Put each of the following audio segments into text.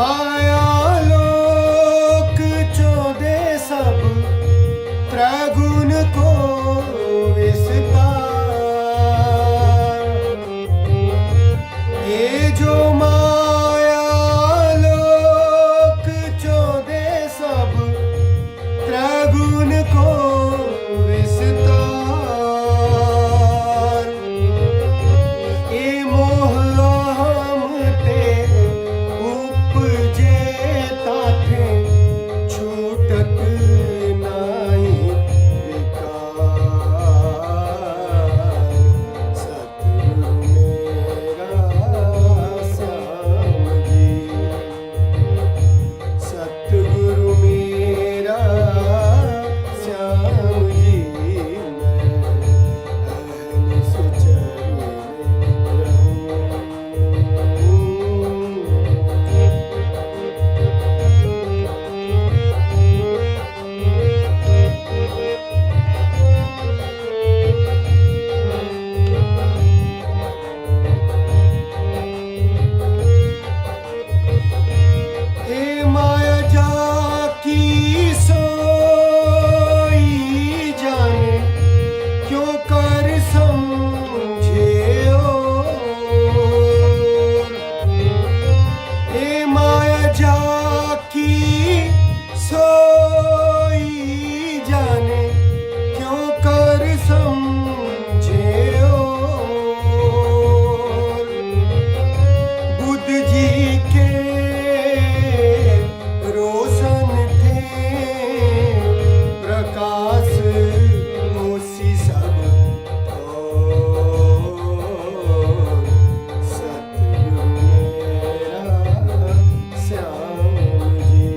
माया लोक चौदे सब त्रगुण को विस्तार। ये जो माया लोक चौदे सब त्रगुण को विस्तार। ये मोह हमते उपजे ताथे छूटत नाही विकार। सतगुरु मेरा श्याम जी, सतगुरु मेरा श्याम जी, मैं अहनिश चरण रहूं। हे माया जाकी सोई जाने, क्यों कर समझे और। हे माया जाकी सोई जाने, क्यों कर समझे और। बुद्ध जी के रोशन थे प्रकाश होसी सब और। सतगुरु मेरा श्याम जी।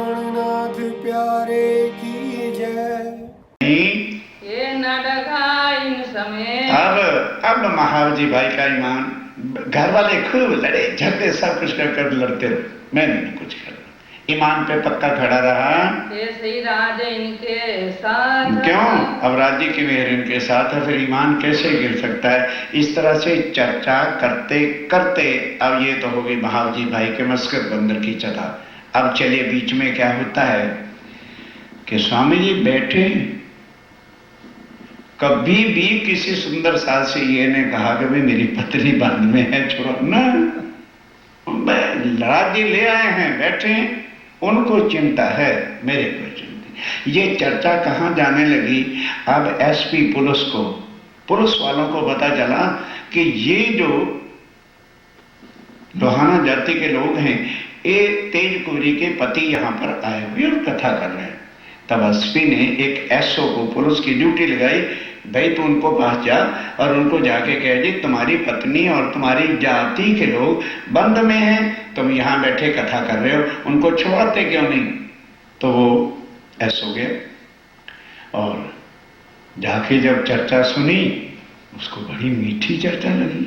प्राणनाथ प्यारे की जय। ये न डगा इन समय। अब महावजी भाई का ईमान, घर वाले खूब लड़े झगड़े सब कुछ कर लड़ते रहे, मैंने नहीं कुछ कर, ईमान पे पक्का खड़ा रहा। सही राज्य इनके साथ। क्यों? अब राज्य की मेहर इनके साथ है, फिर ईमान कैसे गिर सकता है? इस तरह से चर्चा करते करते अब ये तो हो गई महावजी भाई के मस्कत बंदर की चला। अब चलिए बीच में क्या होता है कि स्वामी जी बैठे, कभी भी किसी सुंदर साथ से ये ने कहा कि भाई मेरी पत्नी बंद में है, छोड़ो ना, राज्य ले आए हैं, बैठे हैं, उनको चिंता है, मेरे को चिंता। ये चर्चा कहाँ जाने लगी? अब एसपी पुलिस वालों को पता चला कि ये जो लोहाना जाति के लोग हैं, ये तेज कुरी के पति यहाँ पर आए हुए और कथा कर रहे हैं। तब एसपी ने एक एसओ को पुलिस की ड्यूटी लगाई, भाई तू उनको पास जा और उनको जाके कह जी तुम्हारी पत्नी और तुम्हारी जाति के लोग बंद में हैं, तुम यहाँ बैठे कथा कर रहे हो, उनको छुड़ाते क्यों नहीं? तो वो एसओ गया और जाके जब चर्चा सुनी, उसको बड़ी मीठी चर्चा लगी।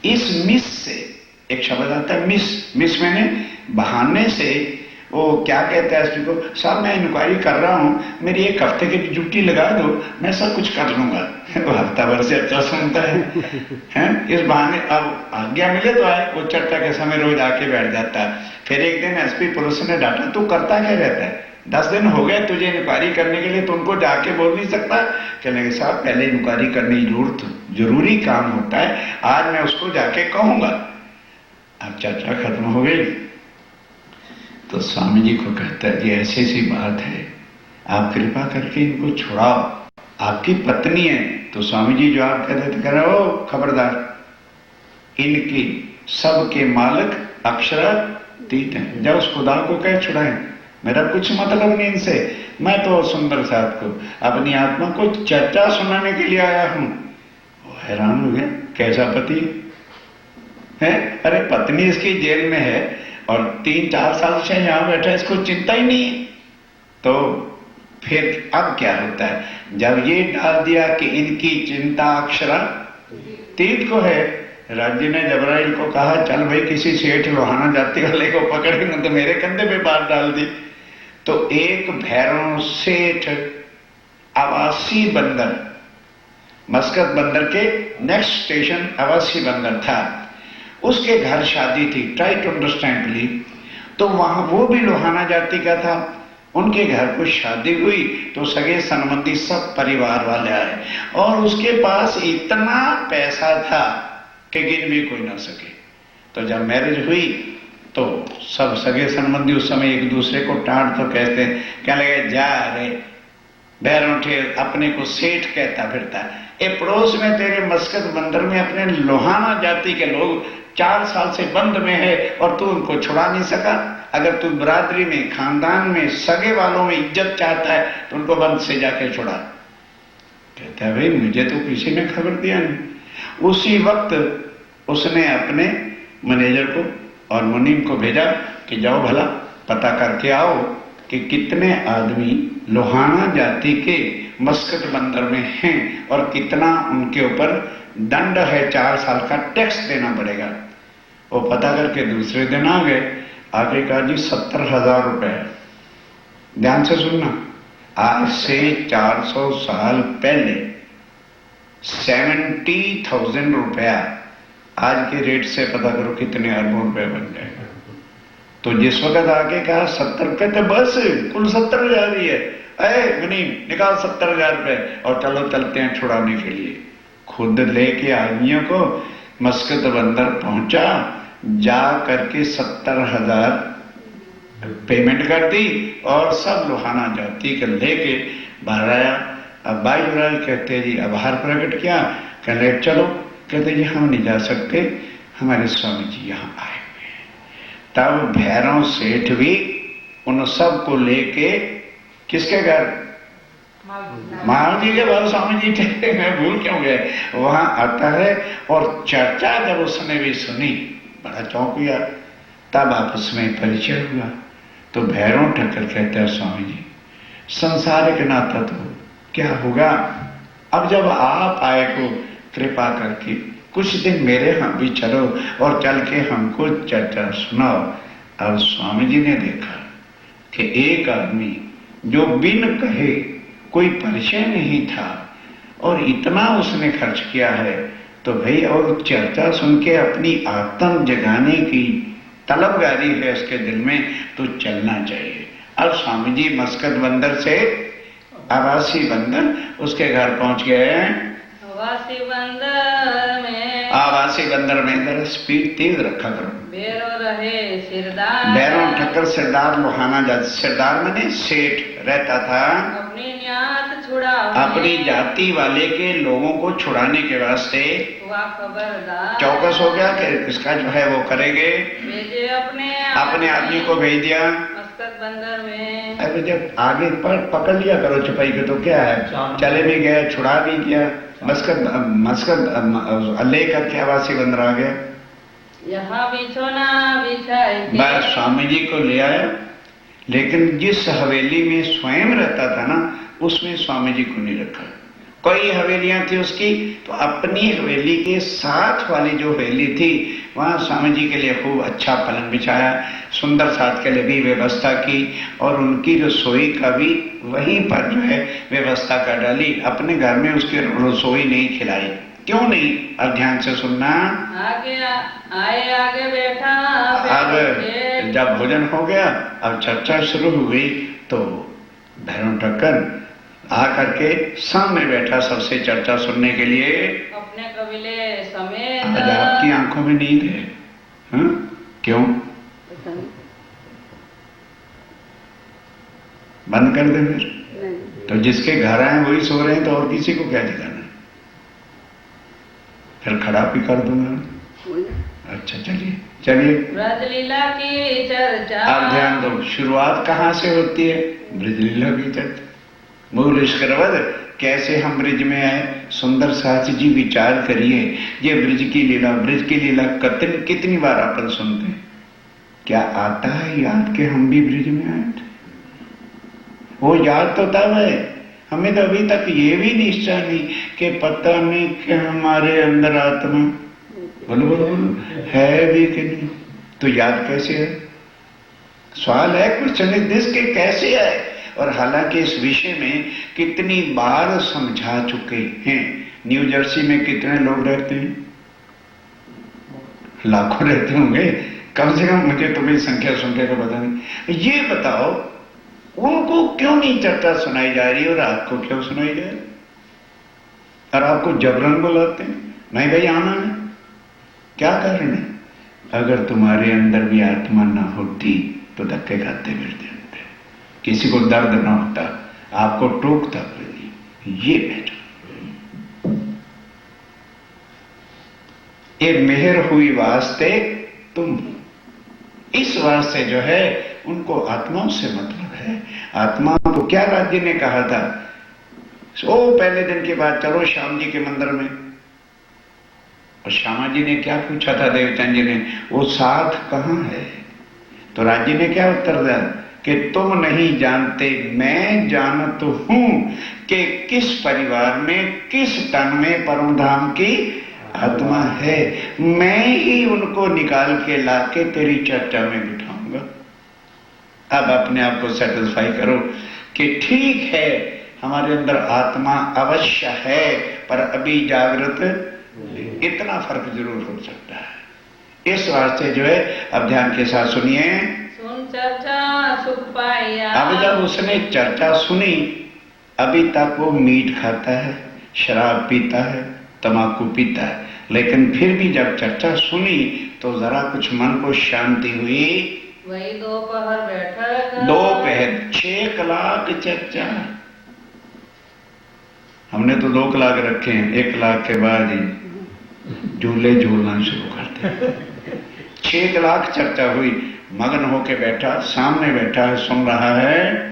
इस मिस से एक शब्द आता है, मिस मैंने बहाने से, वो क्या कहता है एसपी को, साहब मैं इंक्वायरी कर रहा हूँ, मेरी एक हफ्ते की ड्यूटी लगा दो, मैं सब कुछ कर लूंगा। वो हफ्ता भर से अच्छा सुनता है इस बहाने अब आज्ञा मिले तो आए, वो चर्चा के समय रोज आके बैठ जाता है। फिर एक दिन एसपी पुलिस ने डांटा, तू करता क्या रहता है, 10 दिन हो गए तुझे इंक्वायरी करने के लिए, तो उनको जाके बोल नहीं सकता? कहने के साहब पहले इंक्वायरी करने की जरूरी काम होता है, आज मैं उसको जाके कहूंगा। अब चर्चा खत्म हो गई तो स्वामी जी को कहता है, ये ऐसी सी बात है, आप कृपा करके इनको छुड़ाओ, आपकी पत्नी है। तो स्वामी जी जवाब कहते थे, कह रहे हो खबरदार, इनकी सबके मालिक अक्षरातीत हैं, जब उस खुदा को कह छुड़ाएं, मेरा कुछ मतलब नहीं इनसे, मैं तो सुंदर साहब को अपनी आत्मा को चर्चा सुनाने के लिए आया हूं। वो हैरान हो गया, कैसा पति है? अरे पत्नी इसकी जेल में है और 3-4 साल से यहां बैठा, इसको चिंता ही नहीं है। तो फिर अब क्या होता है, जब ये डाल दिया कि इनकी चिंता अक्षरातीत को है, राज्य ने जबराइल को कहा चल भाई किसी सेठ लोहाना जाति वाले को पकड़ेंगे, तो मेरे कंधे पे बात डाल दी। तो एक भैरव सेठ आवासी बंदर, मस्कत बंदर के नेक्स्ट स्टेशन आवासी बंदर था, उसके घर शादी थी, ट्राई टू अंडरस्टैंड प्लीज। तो वहां वो भी लोहाना जाति का था, उनके घर को शादी हुई तो सगे संबंधी सब परिवार वाले आए और उसके पास इतना पैसा था कि गिन भी कोई ना सके। तो जब मैरिज हुई तो सब सगे संबंधी उस समय एक दूसरे को टांट तो कहते, कहने लगे जा रे बैरों ठेर, अपने को सेठ कहता फिरता, ये पड़ोस में तेरे मस्कत बंदर में अपने लोहाना जाति के लोग 4 साल से बंद में है और तू उनको छुड़ा नहीं सका। अगर तू बरादरी में, खानदान में, सगे वालों में इज्जत चाहता है तो उनको बंद से जाके छुड़ा। कहता है भाई मुझे तो किसी ने खबर दिया नहीं। उसी वक्त उसने अपने मैनेजर को और मुनीम को भेजा कि जाओ भला पता करके आओ कि कितने आदमी लोहाना जाति के मस्कत बंदर में हैं और कितना उनके ऊपर दंड है, 4 साल का टैक्स देना पड़ेगा। वो पता करके दूसरे दिन आ गए, आगे कहा जी 70,000 रुपए। ध्यान से सुनना, आज से 400 साल पहले 70,000 रुपया, आज के रेट से पता करो कितने अरबों रुपए बन जाएगा। तो जिस वक्त आगे कहा 70 रुपए, तो बस कुल 70,000 ही है, अरे मुनीम निकाल 70,000 रुपए और चलो चलते हैं छुड़ाने के लिए। खुद लेके आदमियों को मस्कत बंदर पहुंचा, जा करके 70,000 पेमेंट कर दी और सब लोहाना जाति के लेके बाहर आया। अब भाई जुराल कहते जी आभार प्रकट किया, कहते चलो, कहते जी हम नहीं जा सकते, हमारे स्वामी जी यहाँ आए हुए हैं। तब भैरव सेठ भी उन सब को लेके किसके घर, महाराज जी के बाद स्वामी जी थे, मैं भूल क्यों गए, वहां आता है। और चर्चा जब उसने भी सुनी बड़ा चौंक गया। तब आपस में परिचय हुआ। तो भैरव ठक्कर कहते हैं स्वामी जी संसारिक नाता तो क्या होगा, अब जब आप आए को कृपा करके कुछ दिन मेरे यहाँ भी चलो और चल के हमको चर्चा सुनाओ। अब स्वामी जी ने देखा कि एक आदमी जो बिन कहे, कोई परिचय नहीं था और इतना उसने खर्च किया है, तो भाई और चर्चा सुन के अपनी आत्म जगाने की तलबगारी है उसके दिल में, तो चलना चाहिए। अब स्वामी जी मस्कत बंदर से आवासी बंदर उसके घर पहुंच गए। आवासी बंदर में जरा स्पीड तेज रखा करो। भैरव ठक्कर सिरदार लोहाना सिरदार मैंने सेठ रहता था, अपनी जाति वाले के लोगों को छुड़ाने के वास्ते चौकस हो गया कि इसका जो है वो करेंगे, अपने आदमी को भेज दिया बंदर में। अरे जब आगे पर पकड़ लिया करो छुपाई के तो क्या है, चले भी गए छुड़ा भी दिया, मस्कत लेकर के आवासी बंदर आ गया। यहाँ बिछोना बिछाए बस स्वामी जी को ले आया, लेकिन जिस हवेली में स्वयं रहता था ना उसमें स्वामी जी को नहीं रखा। कई हवेलियां थी उसकी, तो अपनी हवेली के साथ वाली जो हवेली थी वहां स्वामी जी के लिए खूब अच्छा पलंग बिछाया, सुंदर साथ के लिए भी व्यवस्था की और उनकी रसोई का भी वहीं पर जो है व्यवस्था कर डाली। अपने घर में उसकी रसोई नहीं खिलाई। क्यों नहीं? अब ध्यान से सुनना। आगे बैठा। अब जब भोजन हो गया, अब चर्चा शुरू हुई, तो भैरव ठक्कर आ करके सामने बैठा सबसे चर्चा सुनने के लिए। अपने कबीले समेत। आज आपकी आंखों में नींद है, हाँ? क्यों? बंद कर दे फिर। तो जिसके घर आए वही सो रहे हैं, तो और किसी को क्या दिखाना? फिर खड़ा भी कर दूंगा। अच्छा चलिए चलिए, ब्रजलीला की चर्चा। अब ध्यान दो, शुरुआत कहाँ से होती है? ब्रजलीला की चर्चा। मूल स्करवद कैसे हम ब्रिज में आए? सुंदर साथ जी विचार करिए, ये ब्रिज की लीला कितनी बार अपन सुनते हैं। क्या आता है याद के हम भी ब्रिज में आए थे? वो याद तो तब है, हमें तो अभी तक ये भी निश्चय नहीं कि पता नहीं कि हमारे अंदर आत्मा बोलो है भी कि नहीं। तो याद कैसे है? सवाल है क्वेश्चन इज दिस के कैसे है। और हालांकि इस विषय में कितनी बार समझा चुके हैं। न्यू जर्सी में कितने लोग रहते हैं? लाखों रहते होंगे कम से कम, मुझे तुम्हें संख्या सुनकर तो पता नहीं। ये बताओ उनको क्यों नहीं चर्चा सुनाई जा रही और आपको क्यों सुनाई जा रही? और आपको जबरन बुलाते हैं, नहीं भाई आना है। क्या कारण है? अगर तुम्हारे अंदर भी आत्मा ना होती तो धक्के खाते फिरते, किसी को दर्द ना होता, आपको टोकता नहीं। ये बेटा ये मेहर हुई वास्ते तुम, इस वास्ते जो है उनको आत्माओं से मतलब है। आत्मा को क्या राज्य ने कहा था? पहले दिन के बाद चलो श्याम जी के मंदिर में, और श्यामा जी ने क्या पूछा था देवचंद जी ने, वो साथ कहाँ है? तो राज्य ने क्या उत्तर दिया कि तुम नहीं जानते, मैं जानत हूं कि किस परिवार में किस तन में परम धाम की आत्मा है। मैं ही उनको निकाल के लाके तेरी चर्चा में बिठाऊंगा। अब अपने आप को सेटिस्फाई करो कि ठीक है हमारे अंदर आत्मा अवश्य है, पर अभी जागृत, इतना फर्क जरूर हो सकता है। इस वास्ते जो है अब ध्यान के साथ सुनिए। सुन चर्चा सुख पाया। अब जब उसने चर्चा सुनी, अभी तक वो मीट खाता है, शराब पीता है, तंबाकू पीता है, लेकिन फिर भी जब चर्चा सुनी तो जरा कुछ मन को शांति हुई। वही दोपहर बैठक, दोपहर 6 कलाक चर्चा। हमने तो 2 कलाक रखे हैं, 1 कलाक के बाद ही झूले झूलना शुरू करते हैं। 6 कलाक चर्चा हुई, मगन होके बैठा, सामने बैठा है, सुन रहा है।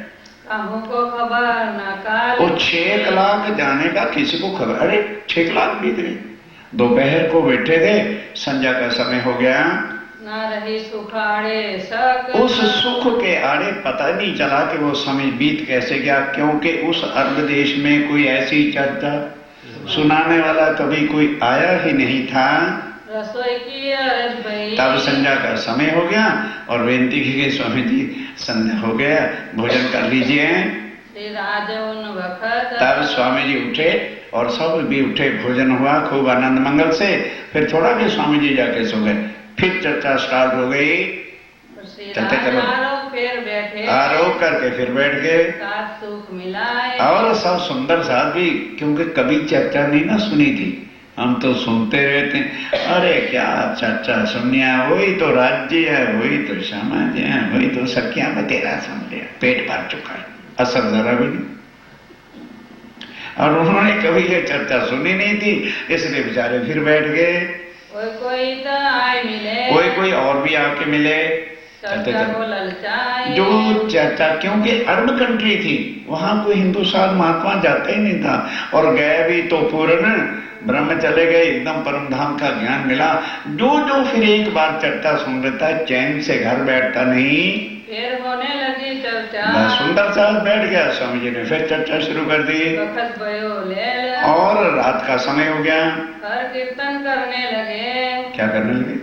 को खबर न काल। वो 6 कलाक जाने का किसी को खबर, अरे 6 कलाक बीत गए। दोपहर को बैठे थे, संध्या का समय हो गया, ना रही सुखाड़े सक। उस सुख के आड़े पता नहीं चला कि वो समय बीत कैसे गया, क्योंकि उस अरब देश में कोई ऐसी चर्चा सुनाने वाला कभी कोई आया ही नहीं था। रसोई की अरज भई। तब संध्या का समय हो गया और बेनती की गई, स्वामी जी संध्या हो गया, भोजन कर लीजिए। राज उन वक्त। तब स्वामी जी उठे और सब भी उठे, भोजन हुआ खूब आनंद मंगल से। फिर थोड़ा भी स्वामी जी जाके सो गए, फिर चर्चा स्टार्ट हो गई। चलते चलो फिर बैठे, आरोप करके फिर बैठ गए, साथ सुख मिलाए। और सब सुंदर साथ भी, क्योंकि कभी चर्चा नहीं ना सुनी थी, हम तो सुनते रहते हैं। अरे क्या चर्चा सुनिया, वही तो राज्य है, वही तो समाज है, वही तो सखिया बतेरा सुन लिया, पेट भर चुका है, असर जरा भी नहीं। और उन्होंने कभी ये चर्चा सुनी नहीं थी, इसलिए बेचारे फिर बैठ गए। कोई तो आए मिले, कोई और भी आके मिले, चर्चा को ललचाए। जो चर्चा, क्योंकि अरब कंट्री थी, वहां कोई हिंदुस्तान महात्मा जाता ही नहीं था, और गए भी तो पूर्ण ब्रह्म चले गए, एकदम परम धाम का ज्ञान मिला। जो फिर एक बार चर्चा सुन लेता है, चैन से घर बैठता नहीं। फिर होने लगी चर्चा, सुंदर सा बैठ गया, स्वामी जी ने फिर चर्चा शुरू कर दी। वक्त भयो ले और रात का समय हो गया, हर कीर्तन करने लगे। क्या करने लगे?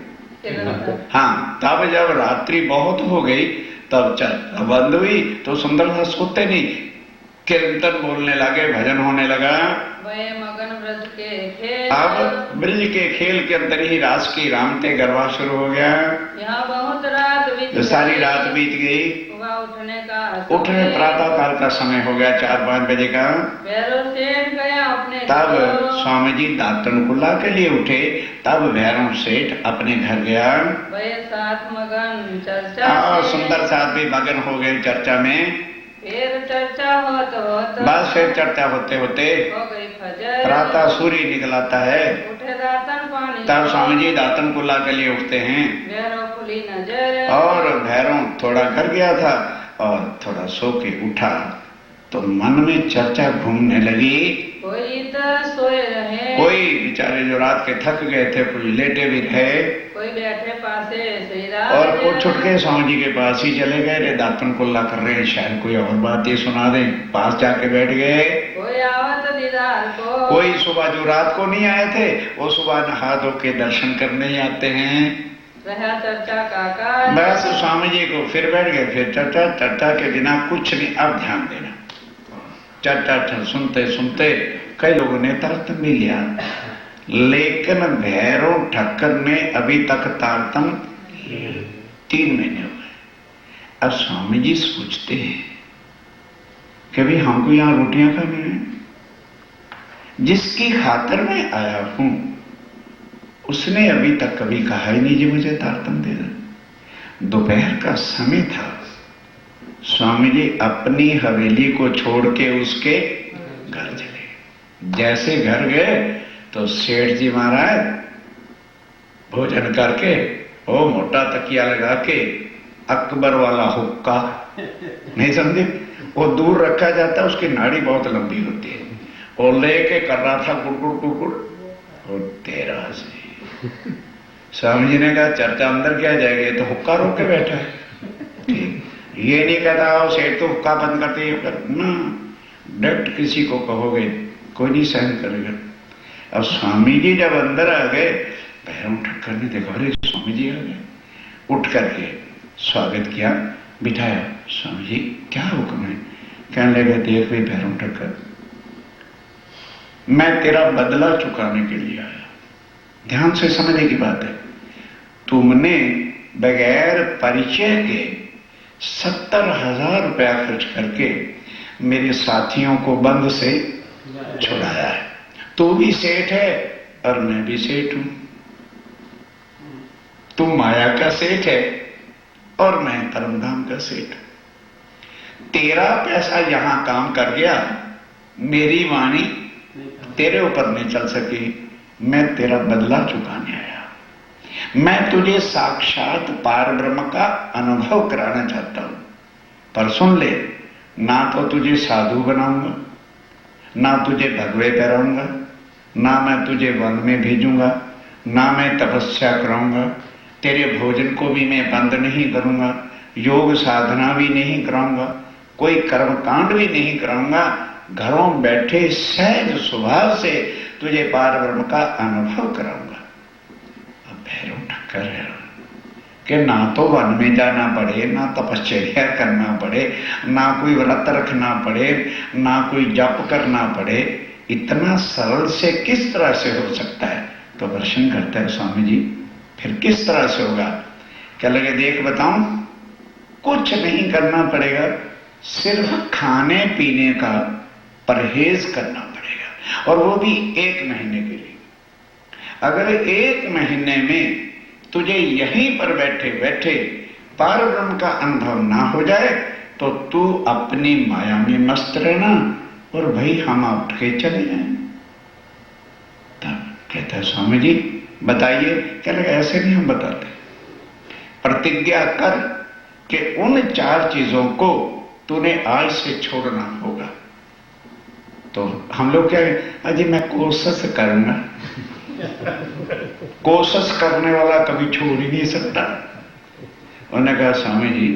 हाँ, तब जब रात्रि बहुत हो गई, तब चर्चा बंद हुई, तो सुंदर सा सोते नहीं, कीर्तन बोलने लगे, भजन होने लगा। वह मगन ब्रज के खेल, अब ब्रज के खेल के अंदर ही रास की रामते गरबा शुरू हो गया। यहाँ बहुत रात बीत तो सारी रात बीत गई, सुबह उठने का उठने प्रातः काल का समय हो गया, 4-5 बजे का। भैरव सेठ गया अपने तब घर। स्वामी जी दातन कुल्ला के लिए उठे, तब भैरव सेठ अपने घर गया। वह साथ मगन चर्चा से। सुंदर साथ भी मगन हो गए चर्चा में। फिर चर्चा होते बस फिर चर्चा होते होते हो गई फजर, प्रातः सूर्य निकलाता है। उठे दातन पानी, तब स्वामी जी दातन कुल्ला के लिए उठते हैं, भैरव खुली नजर। और भैरव थोड़ा कर गया था और थोड़ा सो के उठा, तो मन में चर्चा घूमने लगी। कोई तो सोए रहे, कोई बेचारे जो रात के थक गए थे, कुछ लेटे भी रहे, कोई बैठे पासे और कुछ छुट के स्वामी जी के पास ही चले गए। रे दातन कुल्ला कर रहे हैं, शायद कोई और बात ही सुना दे, पास जाके बैठ गए। कोई आवत दीदार को, कोई सुबह जो रात को नहीं आए थे, वो सुबह नहा धो के दर्शन करने ही आते हैं। रहा चर्चा का कार्य। बस स्वामी जी को फिर बैठ गए, फिर चर्चा के बिना कुछ नहीं। अब ध्यान देना, चर्चा सुनते सुनते कई लोगों ने तारतम भी लिया, लेकिन भैरव ठक्कर ने अभी तक तारतम 3 महीने हो गए। अब स्वामी जी सोचते हैं कि भाई हमको यहाँ रोटियां खानी है, जिसकी खातर मैं आया हूं उसने अभी तक कभी कहा ही नहीं जी मुझे तारतम दे दो। दोपहर का समय था, स्वामी जी अपनी हवेली को छोड़ के उसके घर चले। जैसे घर गए तो सेठ जी महाराज भोजन करके वो मोटा तकिया लगा के अकबर वाला हुक्का, नहीं समझे, वो दूर रखा जाता है, उसकी नाड़ी बहुत लंबी होती है, और लेके कर रहा था गुड़गुड़ गुड़गुड़, और तेरा से स्वामी जी ने कहा चर्चा अंदर क्या जाएगी, तो हुक्का रोक के बैठा है। ठीक, ये नहीं कहता सेठ तो हुक्का बंद करते ना, डायरेक्ट किसी को कहोगे कोई नहीं सहन करेगा। अब स्वामी जी जब अंदर आ गए, भैरव ठक्कर ने देखा अरे स्वामी जी आ गए, उठ करके स्वागत किया, बिठाया। स्वामी जी क्या हुक्म है? कहने लगे देख भाई भैरव ठक्कर, मैं तेरा बदला चुकाने के लिए आया। ध्यान से समझने की बात है, तुमने बगैर परिचय के 70,000 रुपया खर्च करके मेरे साथियों को बंद से छुड़ाया है। तू भी सेठ है और मैं भी सेठ हूं, तू माया का सेठ है और मैं धर्मधाम का सेठ। तेरा पैसा यहां काम कर गया, मेरी वाणी तेरे ऊपर नहीं चल सकी, मैं तेरा बदला चुकाने आया। मैं तुझे साक्षात पार ब्रह्म का अनुभव कराना चाहता हूं, पर सुन ले, ना तो तुझे साधु बनाऊंगा, ना तुझे भगवे कराऊंगा, ना मैं तुझे वन में भेजूंगा, ना मैं तपस्या कराऊंगा, तेरे भोजन को भी मैं बंद नहीं करूंगा, योग साधना भी नहीं कराऊंगा, कोई कर्म कांड भी नहीं कराऊंगा, घरों बैठे सहज स्वभाव से तुझे पार ब्रह्म का अनुभव कराऊंगा। अब भैरव ठक्कर है कि ना तो वन में जाना पड़े, ना तपश्चर्या करना पड़े, ना कोई व्रत रखना पड़े, ना कोई जप करना पड़े, इतना सरल से किस तरह से हो सकता है? तो प्रश्न करता है स्वामी जी फिर किस तरह से होगा? क्या लगे देख बताऊं, कुछ नहीं करना पड़ेगा, सिर्फ खाने पीने का परहेज करना पड़ेगा, और वो भी 1 महीने के लिए। अगर 1 महीने में तुझे यहीं पर बैठे बैठे पार ब्रह्म का अनुभव ना हो जाए तो तू अपनी माया में मस्त रहना और भाई हम उठ के चले जाएं। तब कहता है स्वामी जी बताइए। क्या लगा ऐसे नहीं हम बताते, प्रतिज्ञा कर कि उन 4 चीजों को तूने आज से छोड़ना होगा। तो हम लोग क्या, अजी मैं कोशिश करूंगा। कोशिश करने वाला कभी छोड़ ही नहीं सकता। उन्होंने कहा स्वामी जी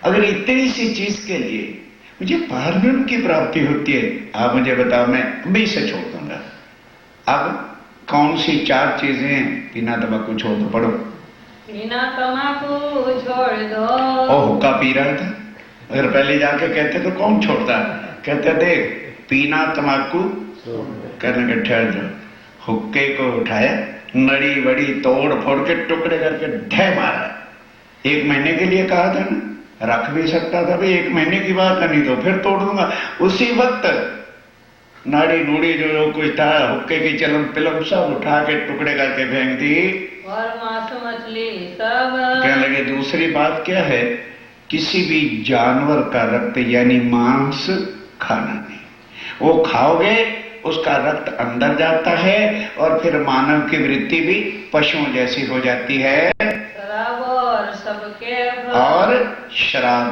अगर इतनी सी चीज के लिए मुझे पार ब्रह्म की प्राप्ति होती है, आप मुझे बताओ, मैं अभी से छोड़ दूंगा। अब कौन सी 4 चीजें हैं? बिना तंबाकू छोड़ दो, पढ़ो। बिना तम्बाकू छोड़ दो। और हुक्का पी रहा था, अगर पहले जाके कहते तो कौन छोड़ता? कहते देख पीना तंबाकू, कहने के ठहर जाओ। हुक्के को उठाया, नड़ी बड़ी तोड़ फोड़ के टुकड़े करके ढह मारा। 1 महीने के लिए कहा था ना, रख भी सकता था भाई, 1 महीने की बात है, नहीं तो फिर तोड़ दूंगा। उसी वक्त नाड़ी नूड़ी जो कुछ था, हुक्के की चलम पिलम सब उठा के टुकड़े करके फेंक दी, और मांस मछली सब। कहने लगे दूसरी बात क्या है, किसी भी जानवर का रक्त यानी मांस खाना नहीं। वो खाओगे उसका रक्त अंदर जाता है और फिर मानव की वृत्ति भी पशुओं जैसी हो जाती है। शराब और सबके और शराब,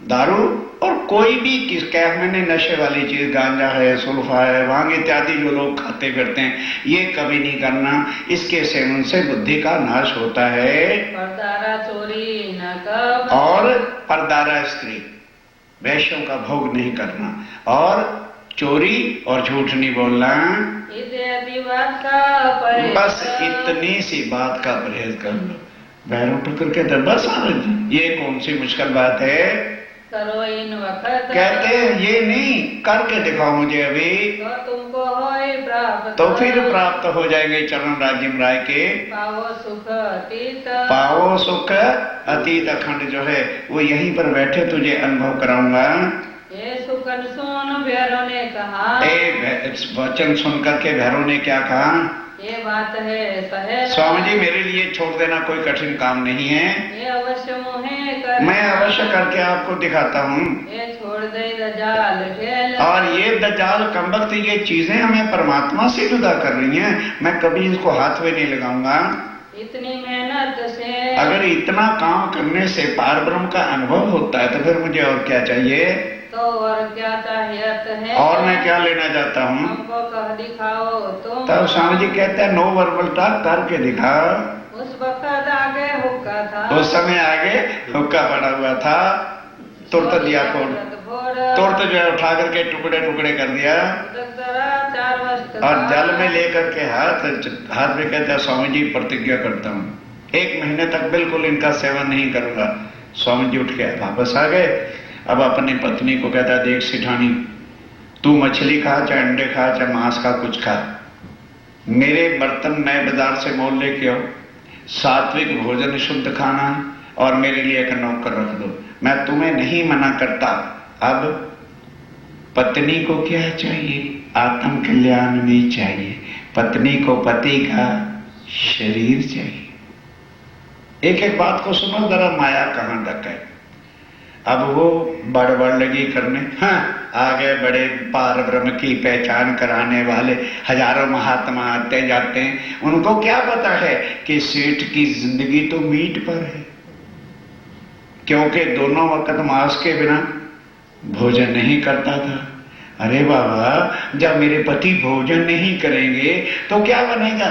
दारू और कोई भी क्या मैंने नशे वाली चीज, गांजा है, सुल्फा है, भांग इत्यादि जो लोग खाते फिरते हैं, ये कभी नहीं करना। इसके सेवन से बुद्धि का नाश होता है। परदारा चोरी न कर, और परदारा स्त्री वैश्यों का भोग नहीं करना, और चोरी और झूठ नहीं बोलना। इत्यादि बात का परहेज। बस इतनी सी बात का परहेज कर लो। भैरव ठक्कर कहते बस आनंद, ये कौन सी मुश्किल बात है? करो इन वक्त। कहते हैं ये नहीं, करके दिखाओ मुझे अभी, तो तुमको होए प्राप्त। तो फिर प्राप्त हो जाएंगे चरण राज्य राय के। पावो सुख अतीत। पावो सुख अतीत अखंड जो है वो यहीं पर बैठे तुझे अनुभव कराऊंगा। ये सुकन सुन भैरव ने कहा। वचन सुन करके भैरव ने क्या कहा? ये बात है सहज। स्वामी जी मेरे लिए छोड़ देना कोई कठिन काम नहीं है, ये अवश्य मोहे कर। मैं अवश्य करके आपको दिखाता हूँ। ये छोड़ दे दजाल ढेल। और ये दजाल कमबख्त ये चीजें हमें परमात्मा से जुदा कर रही हैं, मैं कभी इसको हाथ में नहीं लगाऊंगा। इतनी मेहनत से अगर इतना काम करने से पार ब्रह्म का अनुभव होता है तो फिर मुझे और क्या चाहिए? तो और क्या चाहियत है? और मैं क्या लेना चाहता हूँ? हमको कह दिखाओ तुम। तब स्वामी जी कहते हैं नो वर्बल टॉक, करके दिखा। उस वक्त आगे हुक्का था। उस समय आगे हुक्का पड़ा हुआ था, तुरंत दिया तुरंत जो है उठा करके टुकड़े टुकड़े कर दिया, 4 वस्तु और जल में लेकर के हाथ में कहता है स्वामी जी प्रतिज्ञा करता हूँ 1 महीने तक बिल्कुल इनका सेवन नहीं करूंगा। स्वामी जी उठ के वापस आ गए। अब अपनी पत्नी को कहता है देख सिठानी, तू मछली खा चाहे अंडे खा चाहे मांस खा, कुछ खा, मेरे बर्तन नए बाजार से मोल लेके आओ, सात्विक भोजन शुद्ध खाना, और मेरे लिए एक नौकर रख दो, मैं तुम्हें नहीं मना करता। अब पत्नी को क्या चाहिए? आत्म कल्याण में चाहिए, पत्नी को पति का शरीर चाहिए। एक एक बात को सुनो जरा, माया कहां तक है। अब वो बड़बड़ लगी करने, हाँ आगे बड़े पार ब्रह्म की पहचान कराने वाले हजारों महात्मा आते जाते हैं, उनको क्या पता है कि सेठ की जिंदगी तो मीट पर है, क्योंकि दोनों वक्त मांस के बिना भोजन नहीं करता था। अरे बाबा, जब मेरे पति भोजन नहीं करेंगे तो क्या बनेगा?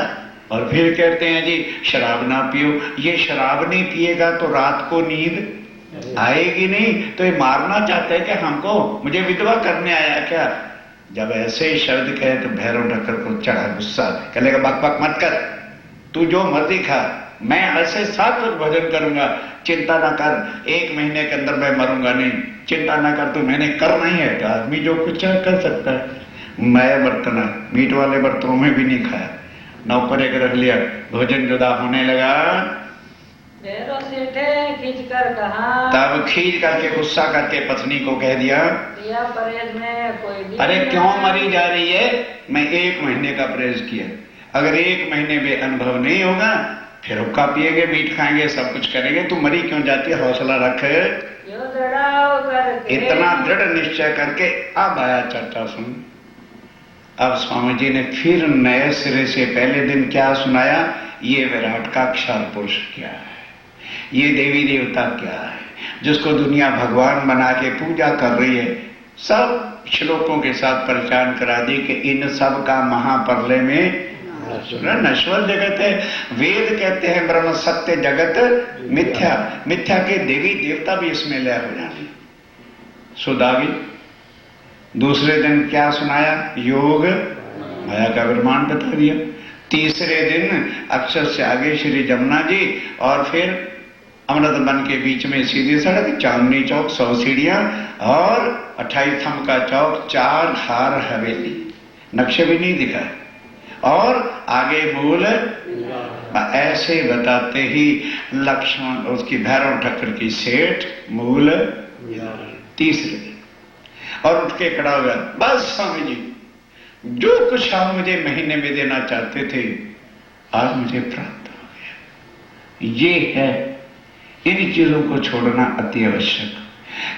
और फिर कहते हैं जी शराब ना पियो। ये शराब नहीं पिएगा तो रात को नींद आएगी नहीं, तो ये मारना चाहते हैं कि हमको, मुझे विधवा करने आया क्या? जब ऐसे शब्द कहे तो भैरव ठक्कर को चढ़ा गुस्सा, कहलेगा बक बक मत कर, तू जो मर्जी खा, मैं ऐसे सात्विक भोजन करूंगा, चिंता ना कर, 1 महीने के अंदर मैं मरूंगा नहीं, चिंता ना कर तू, मैंने करना ही है। तो आदमी जो कुछ चाहे कर सकता है। मैं बर्तन मीट वाले बर्तनों में भी नहीं खाया, नौकर एक रख लिया, भोजन जुदा होने लगा। भैरव सेठे खींच कर कहा, तब खींच करके गुस्सा करके पत्नी को कह दिया, या परहेज में कोई भी अरे क्यों मरी जा रही है? मैं 1 महीने का परहेज किया, अगर 1 महीने में अनुभव नहीं होगा फिर हुक्का पिएंगे, मीट खाएंगे, सब कुछ करेंगे, तू मरी क्यों जाती है? हौसला रख। इतना दृढ़ निश्चय करके अब आया चर्चा सुन। अब स्वामी जी ने फिर नए सिरे से पहले दिन क्या सुनाया, ये विराट का अक्षर पुरुष क्या है, ये देवी देवता क्या है, जिसको दुनिया भगवान बना के पूजा कर रही है। सब श्लोकों के साथ पहचान करा दी कि इन सब का महाप्रलय में नश्वर जगत है। वेद कहते हैं ब्रह्म सत्य जगत मिथ्या, मिथ्या के देवी देवता भी इसमें लय हो जाने। सुदागी दूसरे दिन क्या सुनाया, योग माया का प्रमाण बता दिया। तीसरे दिन अक्षर से आगे श्री जमुना जी, और फिर अमृत वन के बीच में सीधी सड़क, चांदनी चौक, 100 सीढ़ियां और 28 थम का चौक, 4 हार हवेली, नक्शे भी नहीं दिखा, और आगे मूल। ऐसे बताते ही लक्ष्मण उसकी भैरव ठक्कर की सेठ मूल तीसरे दिन, और उठ के खड़ा हो गया, बस स्वामी जी जो कुछ आप मुझे महीने में देना चाहते थे आज मुझे प्राप्त हो गया। ये है इन चीजों को छोड़ना अति आवश्यक,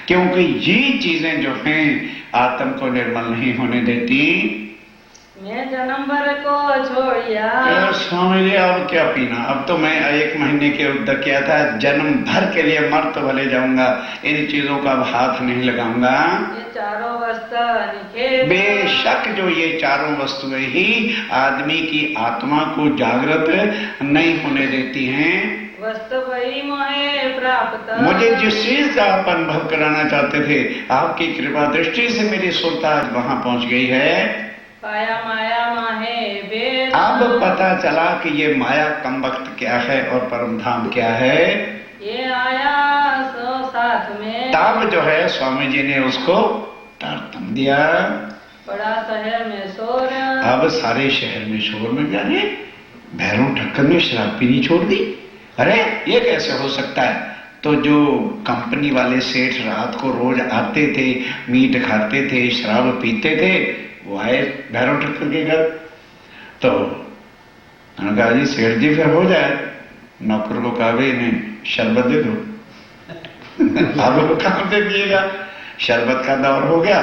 क्योंकि ये चीजें जो हैं आत्म को निर्मल नहीं होने देती। मैं जन्म भर को छोड़िया, स्वामी जी अब क्या पीना, अब तो मैं 1 महीने के उद्योग किया था, जन्म भर के लिए मर तो भले जाऊंगा, इन चीजों का हाथ नहीं लगाऊंगा। ये चारों वस्तु बेशक जो ये चारों वस्तुएं ही आदमी की आत्मा को जागृत नहीं होने देती हैं। वस्तु वही मोहे प्राप्त, मुझे जिस चीज का आप अनुभव कराना चाहते थे, आपकी कृपा दृष्टि से मेरी सुरता आज वहां पहुंच गई है। पाया माया माहे वेद, अब पता चला कि ये माया कम वक्त क्या है और परम धाम क्या है। ये आया सो साथ में, तब जो है स्वामी जी ने उसको तारतम दिया। बड़ा शहर में शोर, अब सारे शहर में शोर में जाने भैरव ठक्कर ने शराब पीनी छोड़ दी। अरे ये कैसे हो सकता है? तो जो कंपनी वाले सेठ रात को रोज आते थे, मीट खाते थे, शराब पीते थे, वो आए भैरव ठक्कर के घर। तो उन्होंने कहा जी सेठ जी फिर हो जाए। नौकर को कहा भाई इन्हें शरबत दे दो। अब वो कहाँ पे पिएगा, शरबत का दौर हो गया।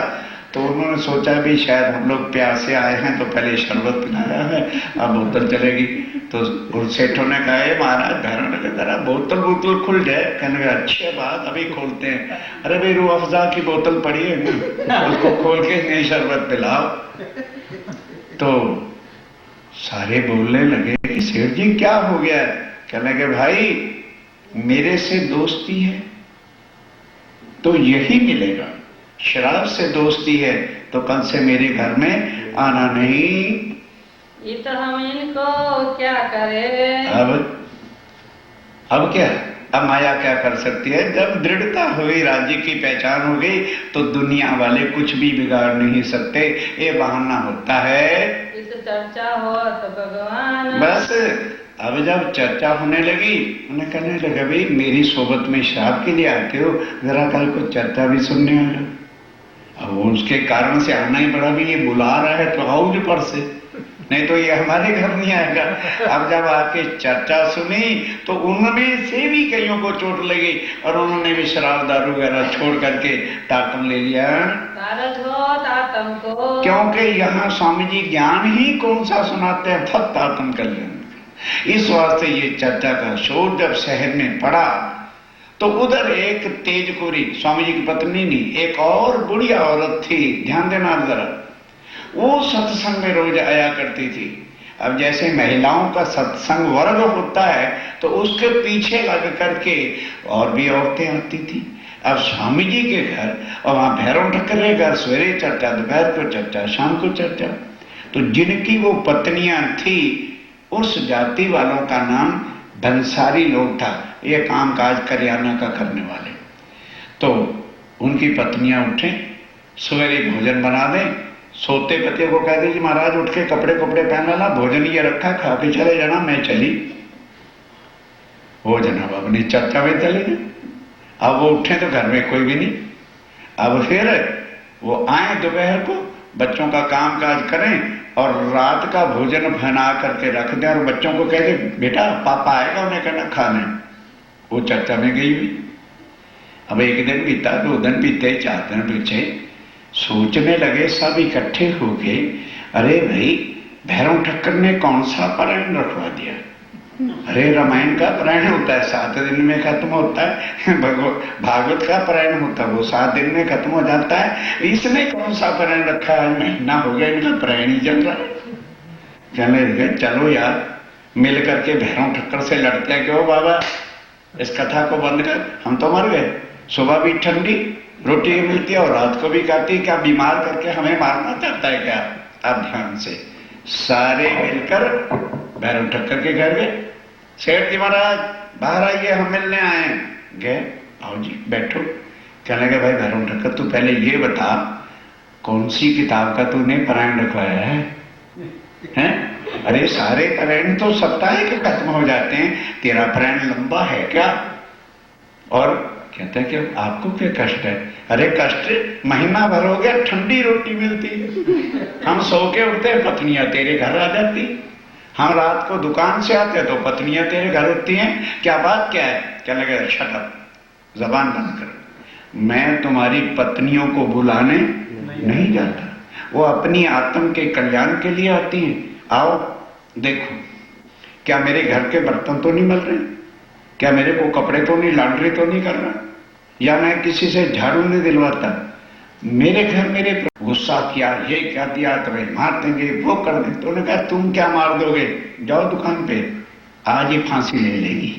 तो उन्होंने सोचा भी शायद हम लोग प्यासे आए हैं तो पहले शरबत पिलाया है, अब बोतल चलेगी। तो सेठों ने कहा है महाराज भैरव ठक्कर जरा बोतल खुल जाए। कहने लगा अच्छी बात अभी खोलते हैं। अरे भाई रूह अफ़ज़ा की बोतल पड़ी है ना, उसको खोल के नई शरबत पिलाओ। तो सारे बोलने लगे कि सेठ जी क्या हो गया? कहने लगे भाई मेरे से दोस्ती है तो यही मिलेगा, शराब से दोस्ती है तो कल से मेरे घर में आना नहीं। ये तो हम इनको क्या करें? अब क्या, अब माया क्या कर सकती है? जब दृढ़ता हुई, राज्य की पहचान हो गई तो दुनिया वाले कुछ भी बिगाड़ नहीं सकते। ये बहाना होता है। इस चर्चा हो तो भगवान, बस अब जब चर्चा होने लगी, उन्हें कहने लगा भाई मेरी सोबत में शराब के लिए आते हो, जरा कल को चर्चा भी सुनने आ जाओ। अब उसके कारण से आना ही पड़ा, भी ये बुला रहा है तो आओ जो पर से, नहीं तो ये हमारे घर नहीं आएगा। अब जब आके चर्चा सुनी तो उनमें से भी कईयों को चोट लगी और उन्होंने भी शराब दारू वगैरह छोड़ करके तातम ले लिया। तातम को, क्योंकि यहाँ स्वामी जी ज्ञान ही कौन सा सुनाते हैं, फत तातम कर लेना। इस वास्ते ये चर्चा का शोर जब शहर में पड़ा तो उधर एक तेजकुरी, स्वामी जी की पत्नी नहीं, एक और बुढ़िया औरत थी, ध्यान देना जरा, वो सत्संग में रोज आया करती थी। अब जैसे महिलाओं का सत्संग वर्ग होता है तो उसके पीछे लग करके और भी औरतें आती थी। अब स्वामी जी के घर और वहां भैरव ठक्कर के घर सवेरे चर्चा, दोपहर को चर्चा, शाम को चर्चा। तो जिनकी वो पत्नियां थी उस जाति वालों का नाम भंसारी लोग था, ये काम काज करियाना का करने वाले। तो उनकी पत्नियां उठे, सवेरे भोजन बना दें, सोते पति को कह दे कि महाराज उठ के कपड़े पहन ला, भोजन ये रखा, खा के चले जाना, मैं चली। वो जनाब अपनी चर्चा में चले गए। अब वो उठे तो घर में कोई भी नहीं। अब फिर वो आए दोपहर को, बच्चों का काम काज करें और रात का भोजन बना करके रख दें और बच्चों को कह दे बेटा पापा आएगा, उन्हें कहना खाने। वो चर्चा में गई हुई। अब एक दिन बीता, 2 दिन बीते, 4 दिन पीछे, सोचने लगे सब इकट्ठे होके, अरे भाई भैरव ठक्कर ने कौन सा पारायण रखवा दिया? अरे रामायण का पारायण होता है 7 दिन में खत्म होता है, भागवत का पारायण होता है वो 7 दिन में खत्म हो जाता है, इसने कौन सा पारायण रखा है? महीना हो गया इनका पारायण ही चल रहा है। कहने लगे चलो यार मिल करके भैरव ठक्कर से लड़ते हैं। क्यों बाबा, इस कथा को बंद कर, हम तो मर गए। सुबह भी ठंडी रोटी मिलती है और रात को भी खाती, क्या बीमार करके हमें मारना चाहता है क्या? अब ध्यान से सारे मिलकर भैरव ठक्कर के घर गए। सेठ जी महाराज बाहर आइए, हम मिलने आए। गए, आओ जी बैठो। कहने लगे भाई भैरव ठक्कर तू पहले ये बता कौन सी किताब का तूने पारायण रखवाया है? हैं? अरे सारे पारायण तो सप्ताह के खत्म हो जाते हैं, तेरा पारायण लंबा है क्या? और कहते हैं कि आपको क्या कष्ट है? अरे कष्ट महीना भर हो गया, ठंडी रोटी मिलती है, हम सो के उठते, पत्नियां तेरे घर आ जाती, हम रात को दुकान से आते तो पत्नियां तेरे घर उठती हैं, क्या बात क्या है? क्या लगे शट अप, जबान बंद कर। मैं तुम्हारी पत्नियों को बुलाने नहीं जाता, वो अपनी आत्म के कल्याण के लिए आती हैं। आओ देखो, क्या मेरे घर के बर्तन तो नहीं मिल रहे? क्या मेरे को कपड़े तो नहीं, लॉन्ड्री तो नहीं कर रहा? या मैं किसी से झाड़ू नहीं दिलवाता? मेरे घर मेरे गुस्सा किया, ये क्या दिया, तुम्हें मार देंगे, वो कर देंगे। तो उन्होंने कहा तुम क्या मार दोगे, जाओ दुकान पे, आज ये फांसी ले लेगी।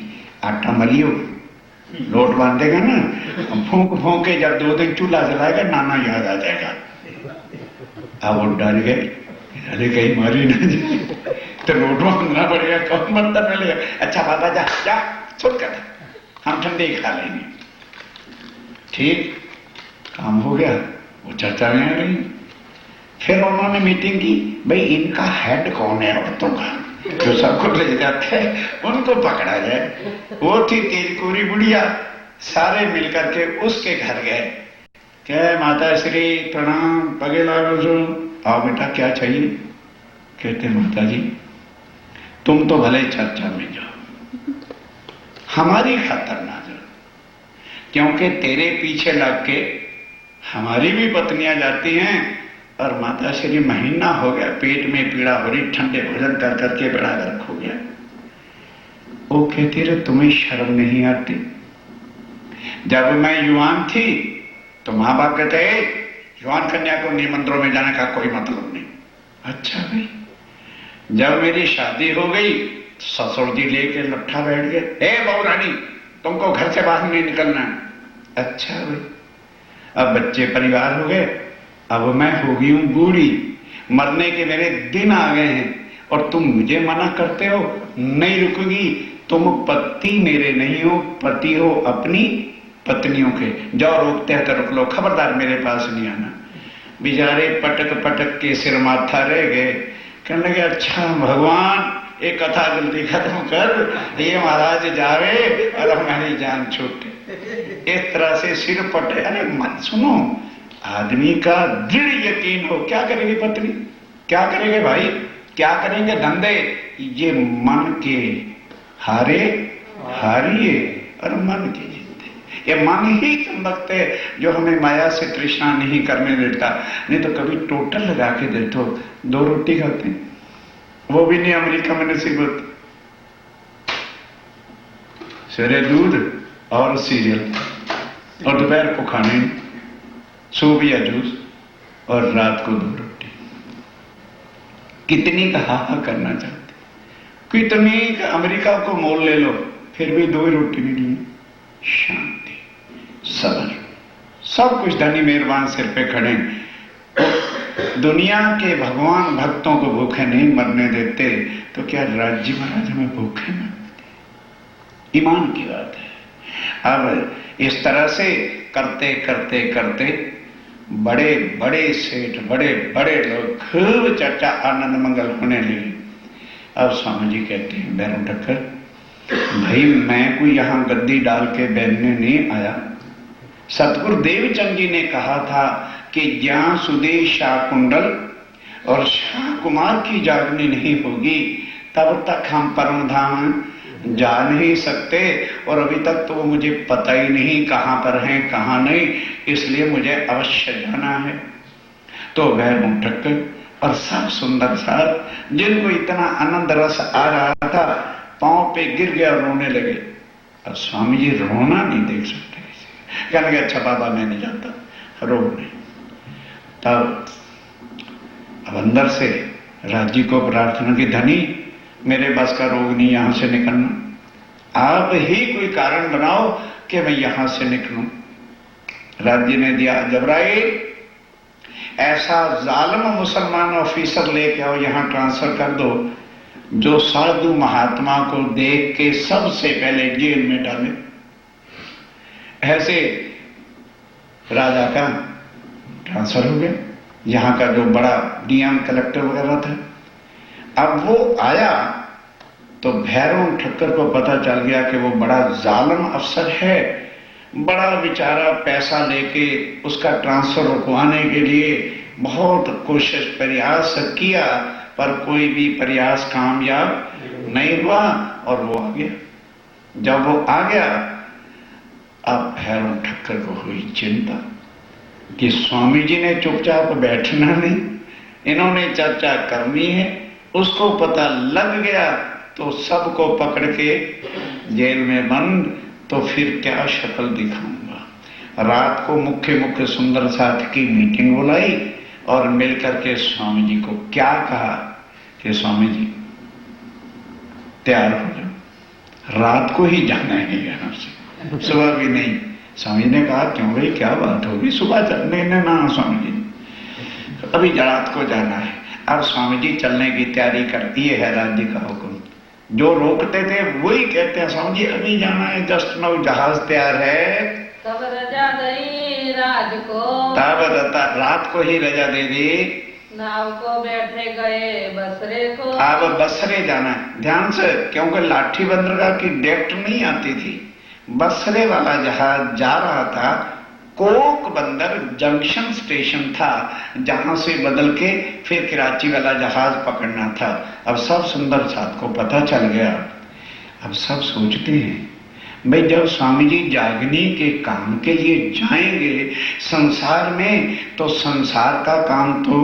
आटा मलियो, लोट बांधेगा ना, फूंक फूंक के जब 2 दिन चूल्हा जलाएगा नाना याद आ जाएगा। अब वो डर गए, अरे कहीं मारी ना जाए, तो लोट बांधना पड़ेगा, कौन मतलब मिलेगा? अच्छा बाबा जा जा छुट कर, हम ठंडे ही खा लेंगे। ठीक, काम हो गया। वो चर्चा में आ गई। फिर उन्होंने मीटिंग की, भाई इनका हेड कौन है औरतों का, जो सबको ले जाते हैं उनको पकड़ा जाए। वो थी तेरी कोरी बुढ़िया। सारे मिलकर के उसके घर गए। क्या माता श्री प्रणाम, पगे लागो, आओ बेटा क्या चाहिए? कहते माता जी तुम तो भले चर्चा में जाओ, हमारी खातर ना जाओ, क्योंकि तेरे पीछे लग के हमारी भी पत्नियां जाती हैं और माता श्री महीना हो गया पेट में पीड़ा हो रही, ठंडे भोजन कर करके बड़ा गर्क हो गया। वो कहती रहे तुम्हें शर्म नहीं आती? जब मैं युवान थी तो माँ बाप कहते युवान कन्या को निमंत्रणों में जाने का कोई मतलब नहीं। अच्छा भाई, जब मेरी शादी हो गई ससुर जी लेके लट्ठा बैठ गए, ए बहू रानी तुमको घर से बाहर नहीं निकलना है। अच्छा भाई, अब बच्चे परिवार हो गए, अब मैं हो गई हूं बूढ़ी, मरने के मेरे दिन आ गए हैं और तुम मुझे मना करते हो? नहीं रुकूंगी, तुम पति मेरे नहीं हो, पति हो अपनी पत्नियों के। जाओ रोकते हैं तो रुक लो, खबरदार मेरे पास नहीं आना। बेचारे पटक पटक के सिर माथा रह गए। कहने लगे अच्छा भगवान एक कथा जल्दी खत्म कर, ये महाराज जावे और हमारी जान छूटे। इस तरह से सिर पटे। अरे मत सुनो, आदमी का दृढ़ यकीन हो, क्या करेगी पत्नी, क्या करेंगे भाई, क्या करेंगे धंधे, ये मन के हारे हारिए और मन के जीते। ये मन ही चमकते जो हमें माया से तृष्णा नहीं करने देता। नहीं तो कभी टोटल लगा के दे तो 2 रोटी खाते हैं, वो भी नहीं अमेरिका में नसीब होती। सवेरे दूध और सीरियल और दोपहर को खाने सूप या जूस और रात को 2 रोटी। कितनी का हाहा करना चाहते, कितनी का अमेरिका को मोल ले लो, फिर भी 2 ही रोटी मिली। शांति, सब्र, सब कुछ धनी मेहरबान सिर पे खड़े। तो दुनिया के भगवान भक्तों को भूखे नहीं मरने देते, तो क्या राज्य महाराज हमें भूखे मरते? ईमान की बात है। अब इस तरह से करते करते करते बड़े बड़े सेठ, बड़े बड़े लोग, खूब चर्चा आनंद मंगल होने लगी। अब स्वामी जी कहते हैं, बैरों ठक्कर भाई, मैं कोई यहां गद्दी डाल के बैठने नहीं आया। सतगुरु देवचंद जी ने कहा था कि ज्ञान सुदे शाह कुंडल और शाह कुमार की जागनी नहीं होगी, तब तक हम परम धाम जा नहीं सकते। और अभी तक तो वो मुझे पता ही नहीं कहां पर हैं कहां नहीं, इसलिए मुझे अवश्य जाना है। तो वह ठक्कर और सब सुंदर साथ, जिनको इतना आनंद रस आ रहा था, पांव पे गिर गया, रोने लगे। अब स्वामी जी रोना नहीं देख सकते, कहने लगे अच्छा बाबा मैं नहीं जाता, रो नहीं। तब अब अंदर से राजी को प्रार्थना की, धनी मेरे बस का रोग नहीं यहां से निकलना, आप ही कोई कारण बनाओ कि मैं यहां से निकलूं। राज्य ने दिया, जबराइल ऐसा जालिम मुसलमान ऑफिसर लेके आओ, यहां ट्रांसफर कर दो, जो साधु महात्मा को देख के सबसे पहले जेल में डाले। ऐसे राजा का ट्रांसफर हो गया, यहां का जो बड़ा डीएम कलेक्टर वगैरह था। अब वो आया तो भैरव ठक्कर को पता चल गया कि वो बड़ा जालिम अफसर है, बड़ा बेचारा पैसा लेके उसका ट्रांसफर रुकवाने के लिए बहुत कोशिश प्रयास किया, पर कोई भी प्रयास कामयाब नहीं हुआ और वो आ गया। जब वो आ गया, अब भैरव ठक्कर को हुई चिंता कि स्वामी जी ने चुपचाप बैठना नहीं, इन्होंने चर्चा करनी है। उसको पता लग गया तो सबको पकड़ के जेल में बंद, तो फिर क्या शक्ल दिखाऊंगा। रात को मुख्य मुख्य सुंदर साथ की मीटिंग बुलाई और मिलकर के स्वामी जी को क्या कहा कि स्वामी जी तैयार हो जाओ, रात को ही जाना है यहां से, सुबह भी नहीं। स्वामी जी ने कहा क्यों भाई, क्या बात होगी, सुबह चलने ना स्वामी जी, अभी रात को जाना है। अब स्वामी जी चलने की तैयारी करती है, राज्य का हुक्म। जो रोकते थे वही कहते हैं स्वामी जी अभी जाना है, जस्ट नौ जहाज तैयार है। तब रजा दई राज को, तब रात को ही रजा दे दी, नाव को बैठे गए बसरे को। अब बसरे जाना है, ध्यान से, क्योंकि लाठी बंदरगाह की डेट नहीं आती थी। बसरे वाला जहाज जा रहा था, कोक बंदर जंक्शन स्टेशन था, जहां से बदल के फिर कराची वाला जहाज पकड़ना था। अब सब सुंदर साथ को पता चल गया। अब सब सोचते हैं भाई, जब स्वामी जी जागने के काम के लिए जाएंगे संसार में, तो संसार का काम तो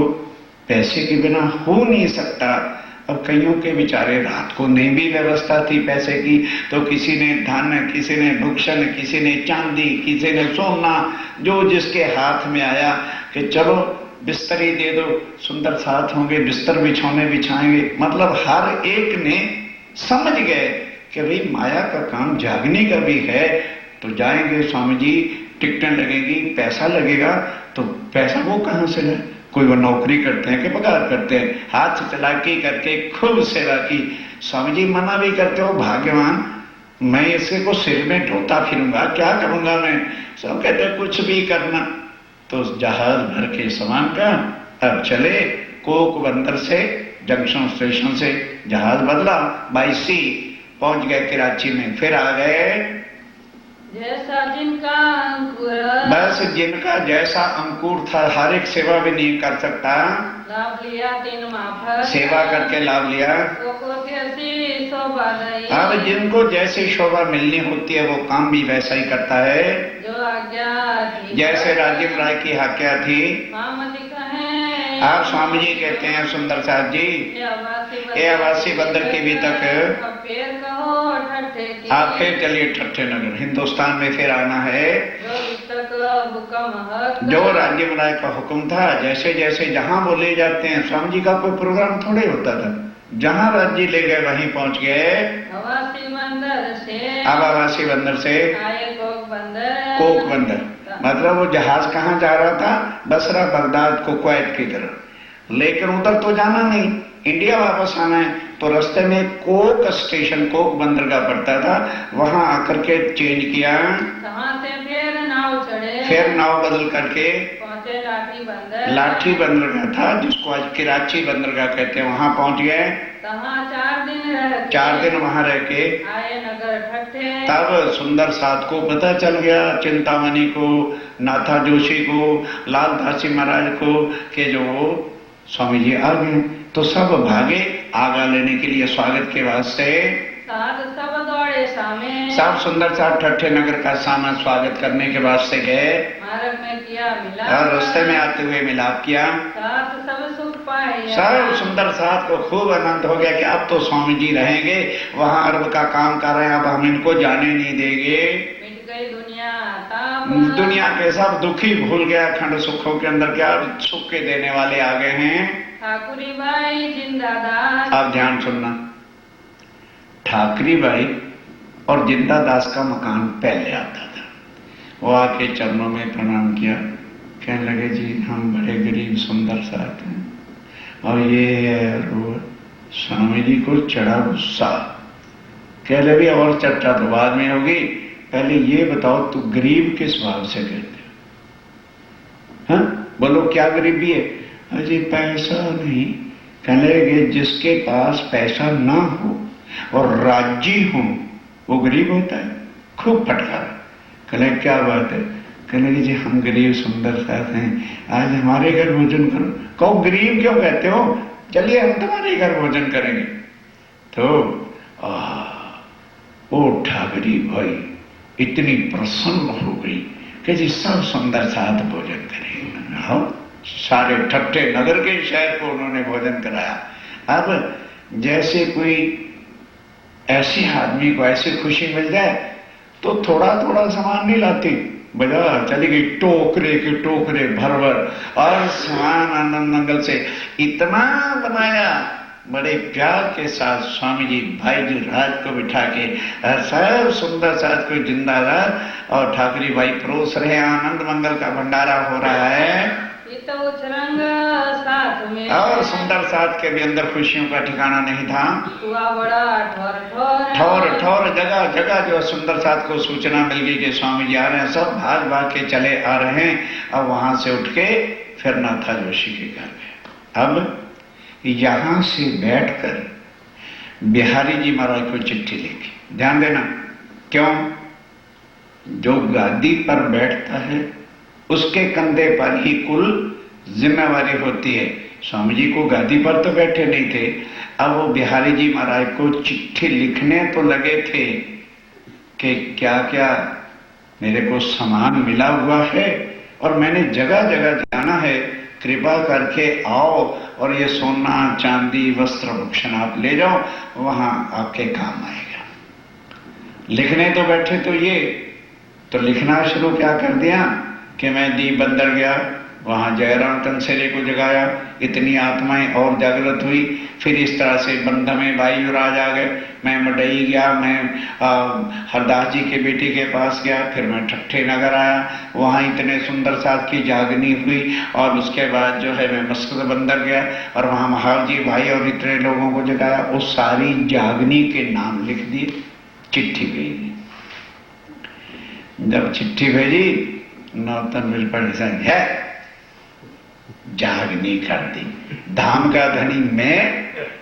पैसे के बिना हो नहीं सकता। अब कईयों के बेचारे रात को नहीं भी व्यवस्था थी पैसे की, तो किसी ने धन, किसी ने भूषण, किसी ने चांदी, किसी ने सोना, जो जिसके हाथ में आया कि चलो बिस्तर ही दे दो, सुंदर साथ होंगे, बिस्तर बिछौने बिछाएंगे। मतलब हर एक ने समझ गए कि भाई माया का काम जागने का भी है, तो जाएंगे स्वामी जी, टिकटें लगेगी, पैसा लगेगा, तो पैसा वो कहां से लाए? कोई वो नौकरी करते हैं कि पगार करते हैं, हाथ से चलाकी करके खूब सेवा की। स्वामी जी मना भी करते हो, भाग्यवान, मैं इसके को सिर में ढोता फिरूंगा, क्या करूंगा मैं? सब कहते कुछ भी करना। तो जहाज भर के सामान का अब चले, कोक बंदर से जंक्शन स्टेशन से जहाज बदला, बाई सी पहुंच गए कराची में। फिर आ गए जैसा जिनका अंकुर, बस जिनका जैसा अंकुर था, हर एक सेवा भी नहीं कर सकता, लाभ लिया 3 माफक, सेवा करके लाभ लिया। को कैसी शोभा नहीं, अब जिनको जैसी शोभा मिलनी होती है वो काम भी वैसा ही करता है, जो आज्ञा थी, जैसे राजीव राय की आज्ञा थी। मामती कहें, आप स्वामी जी कहते हैं सुंदर साथ जी, ये आवासी बंदर के भी तक फिर कहो ठट्ठे की, आप फिर चलिए ठट्ठे नगर, हिंदुस्तान में फिर आना है। जो तक सबका महक। जो राज्य बनाए का हुक्म था, जैसे जैसे जहां वो ले जाते हैं, स्वामी जी का कोई प्रोग्राम थोड़े होता था, जहां राज्य ले गए वहीं पहुंच गए। आवासी बंदर से आवासी बंदर से आए कोक बंदर। कोक बंदर मतलब वो जहाज कहाँ जा रहा था? बसरा, बगदाद, कुवैत की तरफ। लेकिन उधर तो जाना नहीं, इंडिया वापस आना है। तो रास्ते में कोक स्टेशन, कोक बंदर का पड़ता था, वहां आकर के चेंज किया। वहां से फिर नाव चढ़े, फिर नाव बदल करके पहुंचे लाठी बंदर। लाठी बंदर का था, जिसको आज कराची बंदर का कहते हैं, वहां पहुंच गए। वहां 4 दिन रह के 4 दिन वहां रह के आए नगर ठट्ठे। तब सुंदर साथ को पता चल गया, चिंतामणि को, नाथा जोशी को, लाल दासी महाराज को, कि जो स्वामी जी आ गए। तो सब भागे आगा लेने के लिए, स्वागत के वास्ते। साथ सब दौड़े सामे, सब सुंदर साथ ठट्ठे नगर का सामा स्वागत करने के वास्ते गए। मार्ग में किया मिलाप, और रास्ते में आते हुए मिलाप किया। साथ सब सुख पाए। सब सुंदर साथ को खूब आनंद हो गया कि अब तो स्वामी जी रहेंगे, वहां अरब का काम कर रहे हैं, अब हम इनको जाने नहीं देंगे। मिट गई दुनिया ताप, दुनिया के सब दुखी भूल गया, खंड सुखों के अंदर क्या सुख के देने वाले आ गए हैं। ठाकुरी बाई जिंदादास। आप ध्यान सुनना, ठाकरी बाई और जिंदादास का मकान पहले आता था। वो आके चरणों में प्रणाम किया, कहने लगे जी हम बड़े गरीब सुंदर साथ हैं, और ये है वो स्वामी जी को चढ़ा गुस्सा। कह लगे और चर्चा तो बाद में होगी, पहले ये बताओ तू गरीब किस भाव से कहते हो? हाँ बोलो क्या गरीबी है? अजी पैसा नहीं। कहने लगे जिसके पास पैसा ना हो और राजी हो वो गरीब होता है। खूब फटकारा। कहले क्या बात है? कहने लगे जी हम गरीब सुंदर साथ हैं, आज हमारे घर भोजन करो। कहो गरीब क्यों कहते हो? चलिए हम तुम्हारे घर भोजन करेंगे। तो ओ ठाकरी भाई इतनी प्रसन्न हो गई कि जी सब सुंदर साथ भोजन करेंगे। हाँ सारे ठट्ठे नगर के शहर को उन्होंने भोजन कराया। अब जैसे कोई ऐसे आदमी को ऐसी खुशी मिल जाए तो थोड़ा थोड़ा सामान नहीं लाती, बाजार चली गई टोकरे के टोकरे भर भर, और सामान आनंद मंगल से इतना बनाया। बड़े प्यार के साथ स्वामी जी भाई जी राज को बिठा के सब सुंदर साथ को जिंदादार और ठाकरी भाई परोस रहे, आनंद मंगल का भंडारा हो रहा है। तो उछरंग साथ में और सुंदर साथ के भी अंदर खुशियों का ठिकाना नहीं था। हुआ बड़ा ठोर ठोर ठोर ठोर जगह जगह जो सुंदर साथ को सूचना मिल गई कि स्वामी जी आ रहे हैं, सब भाग भाग के चले आ रहे हैं। अब वहां से उठ के फिर नाथा जोशी के घर गए। अब यहां से बैठकर बिहारी जी महाराज को चिट्ठी लिखी। ध्यान देना, क्यों? जो गादी पर बैठता है उसके कंधे पर ही कुल जिम्मेवारी होती है। स्वामी जी को गादी पर तो बैठे नहीं थे, अब वो बिहारी जी महाराज को चिट्ठी लिखने तो लगे थे कि क्या क्या मेरे को सामान मिला हुआ है और मैंने जगह जगह जाना है, कृपा करके आओ और ये सोना चांदी वस्त्र भूषण आप ले जाओ, वहां आपके काम आएगा। लिखने तो बैठे तो ये तो लिखना शुरू क्या कर दिया कि मैं दीप बंदर गया, वहां जयराम तनसेरे को जगाया, इतनी आत्माएं और जागृत हुई। फिर इस तरह से बंध में वायुराज आ गए, मैं मडई गया, मैं हरदास जी के बेटे के पास गया, फिर मैं ठट्ठे नगर आया, वहां इतने सुंदर साथ की जागनी हुई, और उसके बाद जो है मैं मस्कत बंदर गया और वहां महावजी भाई और इतने लोगों को जगाया। उस सारी जागनी के नाम लिख दिए, चिट्ठी भेजी। जब चिट्ठी भेजी नौतन बिलपड़ है जागनी कर दी, धाम का धनी मैं,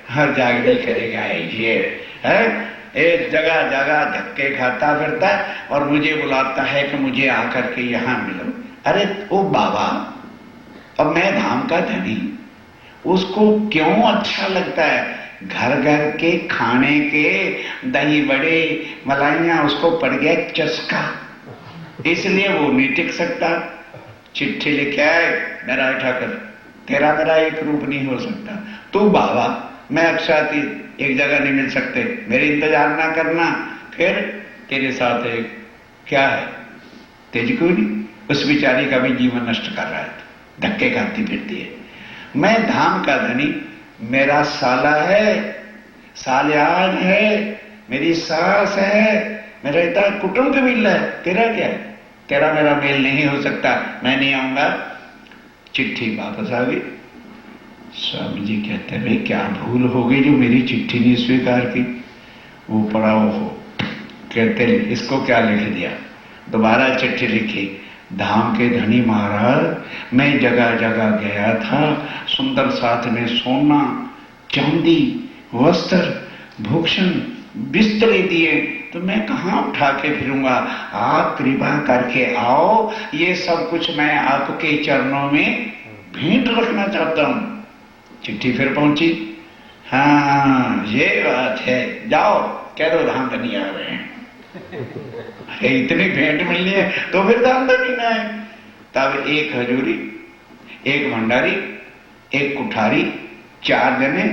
हर जागनी करेगा ये है। एक जगह जगह धक्के खाता फिरता और मुझे बुलाता है कि मुझे आकर के यहाँ मिलो। अरे ओ बाबा, अब मैं धाम का धनी, उसको क्यों अच्छा लगता है? घर घर के खाने के दही बड़े मलाइयां उसको पड़ गया चस्का, इसलिए वो नहीं टिक सकता। चिट्ठी लिखे आए, मेरा ठाकर तेरा मेरा एक रूप नहीं हो सकता, तू बाबा मैं अक्षात एक जगह नहीं मिल सकते, मेरे इंतजार ना करना। फिर तेरे साथ एक क्या है, तेज क्यों नहीं? उस बेचारी का भी जीवन नष्ट कर रहा है, धक्के खाती फिरती है। मैं धाम का धनी, मेरा साला है, सालियान है, मेरी सास है, मेरा इतना कुटुंब मिल रहा है, तेरा क्या है? तेरा मेरा मेल नहीं हो सकता, मैं नहीं आऊंगा। चिट्ठी वापस आ गई। स्वामी जी कहते हैं, क्या भूल हो गई जो मेरी चिट्ठी नहीं स्वीकार की? वो पड़ा हो, कहते इसको क्या लिख दिया? दोबारा चिट्ठी लिखी, धाम के धनी महाराज, मैं जगह जगह गया था, सुंदर साथ में सोना चांदी वस्त्र भूषण बिस्तरे दिए, तो मैं कहाँ उठा के फिरूंगा? आप कृपा करके आओ, ये सब कुछ मैं आपके चरणों में भेंट रखना चाहता हूं। चिट्ठी फिर पहुंची, हाँ ये बात है, जाओ कह दो धाम धनी आ रहे हैं। अरे इतनी भेंट मिलनी है तो फिर धाम धनी ना है। तब एक हजूरी, एक भंडारी, एक कुठारी, 4 जने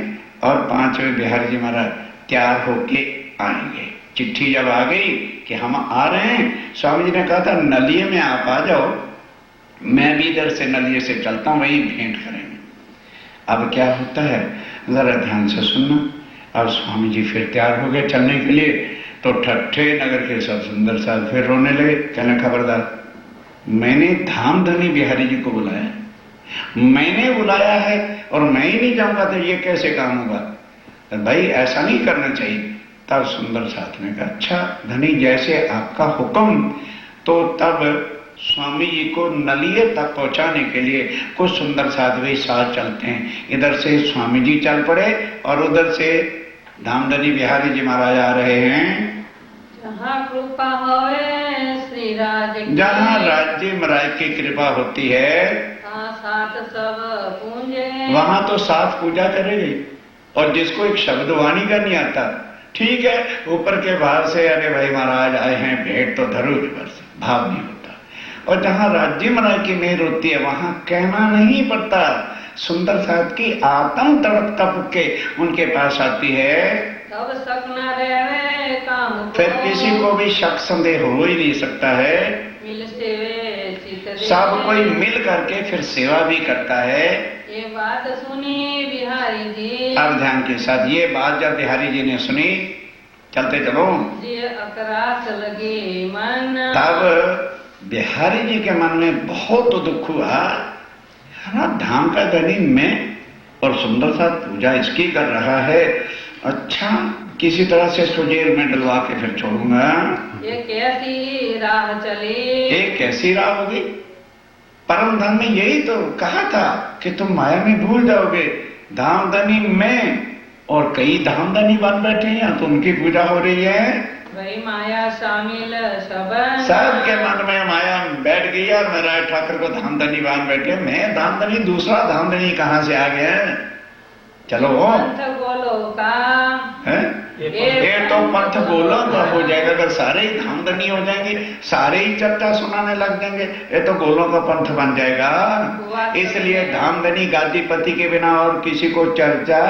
और 5वें बिहारी जी महाराज तैयार होके आएंगे। चिट्ठी जब आ गई कि हम आ रहे हैं, स्वामी जी ने कहा था नलिये में आप आ जाओ, मैं भी इधर से नलिये से चलता हूं, वही भेंट करेंगे। अब क्या होता है जरा ध्यान से सुनना। अब स्वामी जी फिर तैयार हो गए चलने के लिए, तो ठट्ठे नगर के सब सुंदर साहब फिर रोने लगे, कहना खबरदार, मैंने धाम धनी बिहारी जी को बुलाया, मैंने बुलाया है और मैं ही नहीं जाऊंगा तो ये कैसे काम होगा? तो भाई ऐसा नहीं करना चाहिए। तब सुंदर साथ ने कहा, अच्छा धनी जैसे आपका हुक्म। तो तब स्वामी जी को नलिये तक पहुंचाने के लिए कुछ सुंदर साथ भी साथ चलते हैं। इधर से स्वामी जी चल पड़े और उधर से धामधनी बिहारी जी महाराज आ रहे हैं। जहाँ कृपा होए श्री राज की, जहाँ राज्य महाराज की कृपा होती है साथ सब पूंजे, वहां तो साथ पूजा करेगी। और जिसको एक शब्द वाणी का नहीं आता, ठीक है ऊपर के बाहर से अरे भाई महाराज आए हैं भेंट तो धरो ऊपर से, भाव नहीं होता। और जहाँ राज्य महाराज की मेहर होती है वहां कहना नहीं पड़ता, सुंदर साथ की आत्म तड़प तप के उनके पास आती है। सब शक न रहे काम, फिर किसी को भी शक संदेह हो ही नहीं सकता है। मिल सेवे चित सब कोई मिल करके फिर सेवा भी करता है। ये बात सुनी बिहारी जी, अब ध्यान के साथ ये बात जब बिहारी जी ने सुनी, चलते चलो, ये अकरास लगे मन, तब बिहारी जी के मन में बहुत दुख हुआ। हाँ धाम का धनी में और सुंदर साथ पूजा इसकी कर रहा है, अच्छा किसी तरह से सुजेल में डलवा के फिर छोड़ूंगा। ये कैसी राह चली, एक कैसी राह होगी? परम धाम में यही तो कहा था कि तुम माया में भूल जाओगे। धामधनी में और कई धामधनी बन बैठे हैं, तो उनकी पूजा हो रही है, वही माया शामिल सबके मन में माया बैठ गई और मेरा ठाकुर को धामधनी बांध बैठे। मैं धामधनी, दूसरा धामधनी कहाँ से आ गया? चलो पंथ बोलो का है? ये तो पंथ बोलो तो हो जाएगा। अगर सारे ही धामधनी हो जाएंगे, सारे ही चर्चा सुनाने लग जाएंगे, ये तो गोलों का पंथ बन जाएगा। इसलिए धामधनी गादीपति के बिना और किसी को चर्चा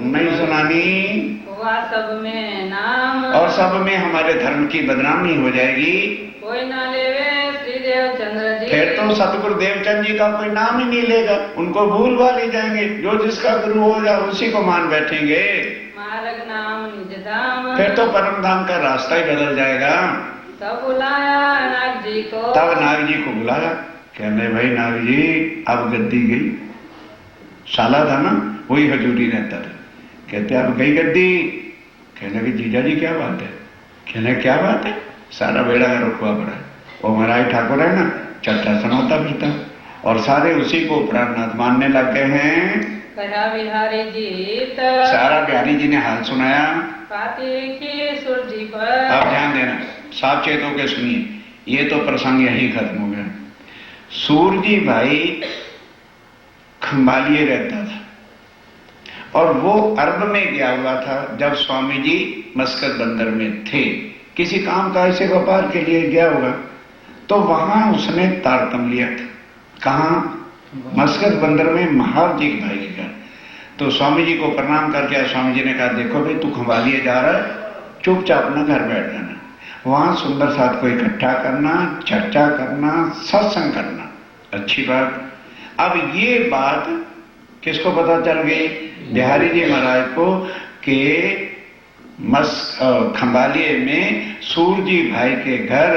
नहीं सुनानी, सब में नाम, और सब में हमारे धर्म की बदनामी हो जाएगी। कोई ना लेवे श्री देवचंद्र जी, फिर तो सतगुरु देवचंद जी का कोई नाम ही नहीं लेगा, उनको भूल भाल ही जाएंगे। जो जिसका गुरु होगा उसी को मान बैठेंगे। मार्ग नाम निज धाम, फिर तो परम धाम का रास्ता ही बदल जाएगा। तब बुलाया नाग जी को, तब नाग जी को बुलाया, कहने भाई नाग जी अब गद्दी गई। साला था ना, वही हजूरी रहता था। कहते अब गई गद्दी। कहने कि जीजा जी क्या बात है? कहने क्या बात है? सारा बेड़ा का रुकवा पड़ा है। वो महाराज ठाकुर है ना, चर्चा सुनाता फिरता और सारे उसी को प्राणनाथ मानने लग गए हैं। कहा बिहारी जी, सारा बिहारी जी ने हाल सुनाया। पाती की सुरजी पर, अब ध्यान देना, साफ चेत होकर सुनिए, ये तो प्रसंग यही खत्म हो गया। सूरजी भाई खंबालिए रहता था और वो अरब में गया हुआ था जब स्वामी जी मस्कत बंदर में थे। किसी काम का ऐसे व्यापार के लिए गया होगा, तो वहां उसने तारतम लिया था। कहाँ? मस्कत बंदर में महाव जी के भाई के घर। तो स्वामी जी को प्रणाम करके स्वामी जी ने कहा, देखो भाई तू खंबालिए जा रहा है, चुपचाप अपना घर बैठ जाना। वहां सुंदर साथ को इकट्ठा करना, चर्चा करना, सत्संग करना, अच्छी बात। अब ये बात किसको पता चल गई? बिहारी जी महाराज को कि खंबालिये में सूरजी भाई के घर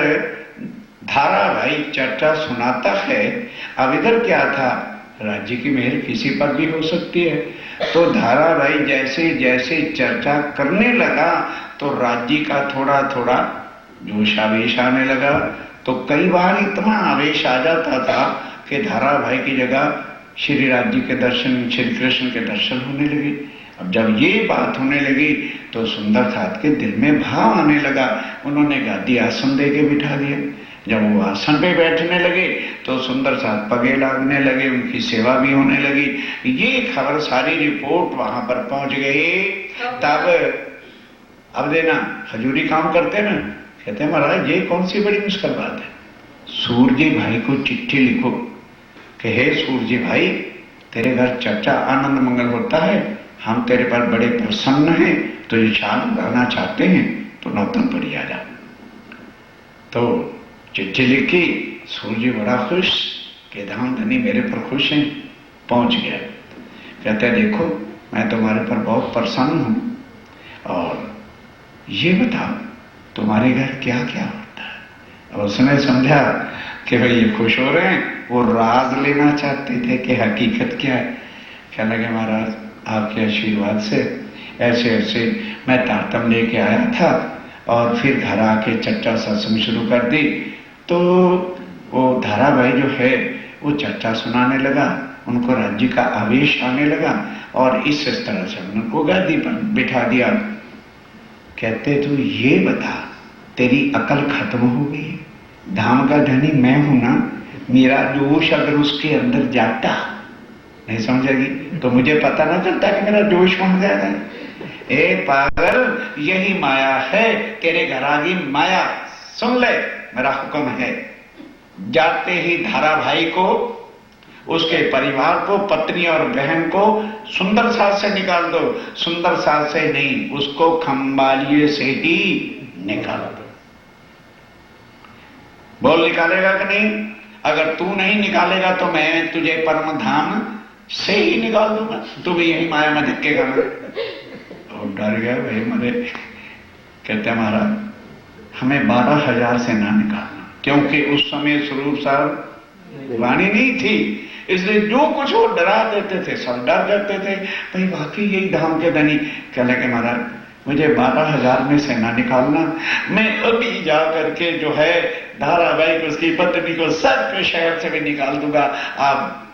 धारा भाई चर्चा सुनाता है। अब इधर क्या था, राज्य की मेहर किसी पर भी हो सकती है। तो धारा भाई जैसे जैसे चर्चा करने लगा तो राज्य का थोड़ा थोड़ा जोश आवेश आने लगा। तो कई बार इतना आवेश आ जाता था कि धारा भाई की जगह श्री राज्य के दर्शन, श्री कृष्ण के दर्शन होने लगे। अब जब ये बात होने लगी तो सुंदर साथ के दिल में भाव आने लगा। उन्होंने गादी आसन दे के बिठा दिया। जब वो आसन पे बैठने लगे तो सुंदर साथ पगे लागने लगे, उनकी सेवा भी होने लगी। ये खबर सारी रिपोर्ट वहां पर पहुंच गई। तब अब देना हजूरी काम करते ना, कहते हैं महाराज ये कौन सी बड़ी मुश्किल बात है, सूरजी भाई को चिट्ठी लिखो कि हे सूरजी भाई, तेरे घर चर्चा आनंद मंगल होता है, हम तेरे पर बड़े प्रसन्न हैं, तो ये शाम रहना चाहते हैं तो नौतनपुरी आ जा। तो चिट्ठी लिखी, सूरजी बड़ा खुश कि धाम धनी मेरे पर खुश हैं। पहुंच गया, कहते देखो मैं तुम्हारे पर बहुत प्रसन्न हूं और ये बताओ तुम्हारे घर क्या क्या होता है। और उसने समझा कि भाई ये खुश हो रहे हैं, वो राज लेना चाहते थे कि हकीकत क्या है। कहने लगे महाराज आपके आशीर्वाद से ऐसे ऐसे मैं तारतम लेके आया था और फिर घर आके चर्चा सत्संग शुरू कर दी। तो वो धारा भाई जो है वो चर्चा सुनाने लगा, उनको राज्य का आवेश आने लगा और इस तरह से उनको गादी पर बिठा दिया। कहते तू ये बता तेरी अकल खत्म हो गई, धाम का धनी मैं हूं ना, मेरा जोश अगर उसके अंदर जाता, नहीं समझेगी तो मुझे पता ना चलता कि मेरा जोश कौन जाएगा। ए पागल यही माया है, तेरे घर आ गई माया, सुन ले मेरा हुक्म है, जाते ही धारा भाई को, उसके परिवार को, पत्नी और बहन को सुंदर साथ से निकाल दो। सुंदर साथ से नहीं, उसको खंबालिये से ही निकाल दो। बोल निकालेगा कि नहीं? अगर तू नहीं निकालेगा तो मैं तुझे परम धाम से ही निकाल दूंगा, तू भी यही माया में धक्केगा ना। और डर गया भाई मरे। कहते महाराज हमें 12,000 से ना निकालना, क्योंकि उस समय स्वरूप साहब वाणी नहीं थी, इसलिए जो कुछ वो डरा देते थे सब डर जाते थे। भाई वाकई यही धाम के धनी। कहने के महाराज मुझे 12,000 में से ना निकालना, मैं अभी जा करके जो है धारा भाई को, उसकी पत्नी को, सबके शहर से भी निकाल दूंगा। आप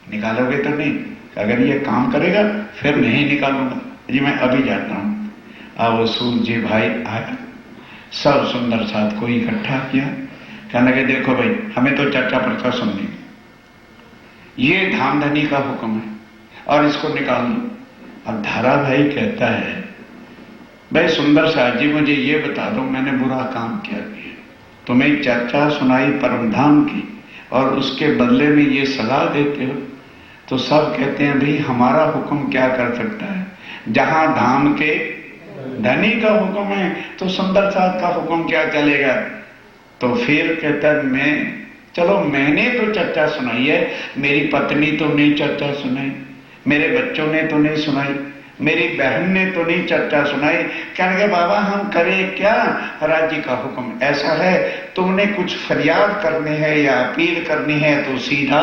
निकालोगे तो नहीं? अगर ये काम करेगा फिर नहीं निकालूंगा जी, मैं अभी जाता हूं। अब वो सूरजी भाई आया, सब सुंदर साथ को इकट्ठा किया। कहने लगे देखो भाई हमें तो चर्चा प्रचा सुननी, ये धाम धनी का हुक्म है और इसको निकाल दो। अब धारा भाई कहता है भाई सुंदर साथ जी मुझे ये बता दो मैंने बुरा काम क्या किया, तुम्हें चर्चा सुनाई परम धाम की और उसके बदले में ये सलाह देते हो। तो सब कहते हैं भाई हमारा हुक्म क्या कर सकता है, जहां धाम के धनी का हुक्म है तो सुंदर साथ का हुक्म क्या चलेगा। तो फिर कहता मैं, चलो मैंने तो चर्चा सुनाई है, मेरी पत्नी तो नहीं चर्चा सुनाई, मेरे बच्चों ने तो नहीं सुनाई, मेरी बहन ने तो नहीं चर्चा सुनाई। कहने बाबा हम करें क्या, राज्य का हुक्म ऐसा है, तुमने कुछ फरियाद करनी है या अपील करनी है तो सीधा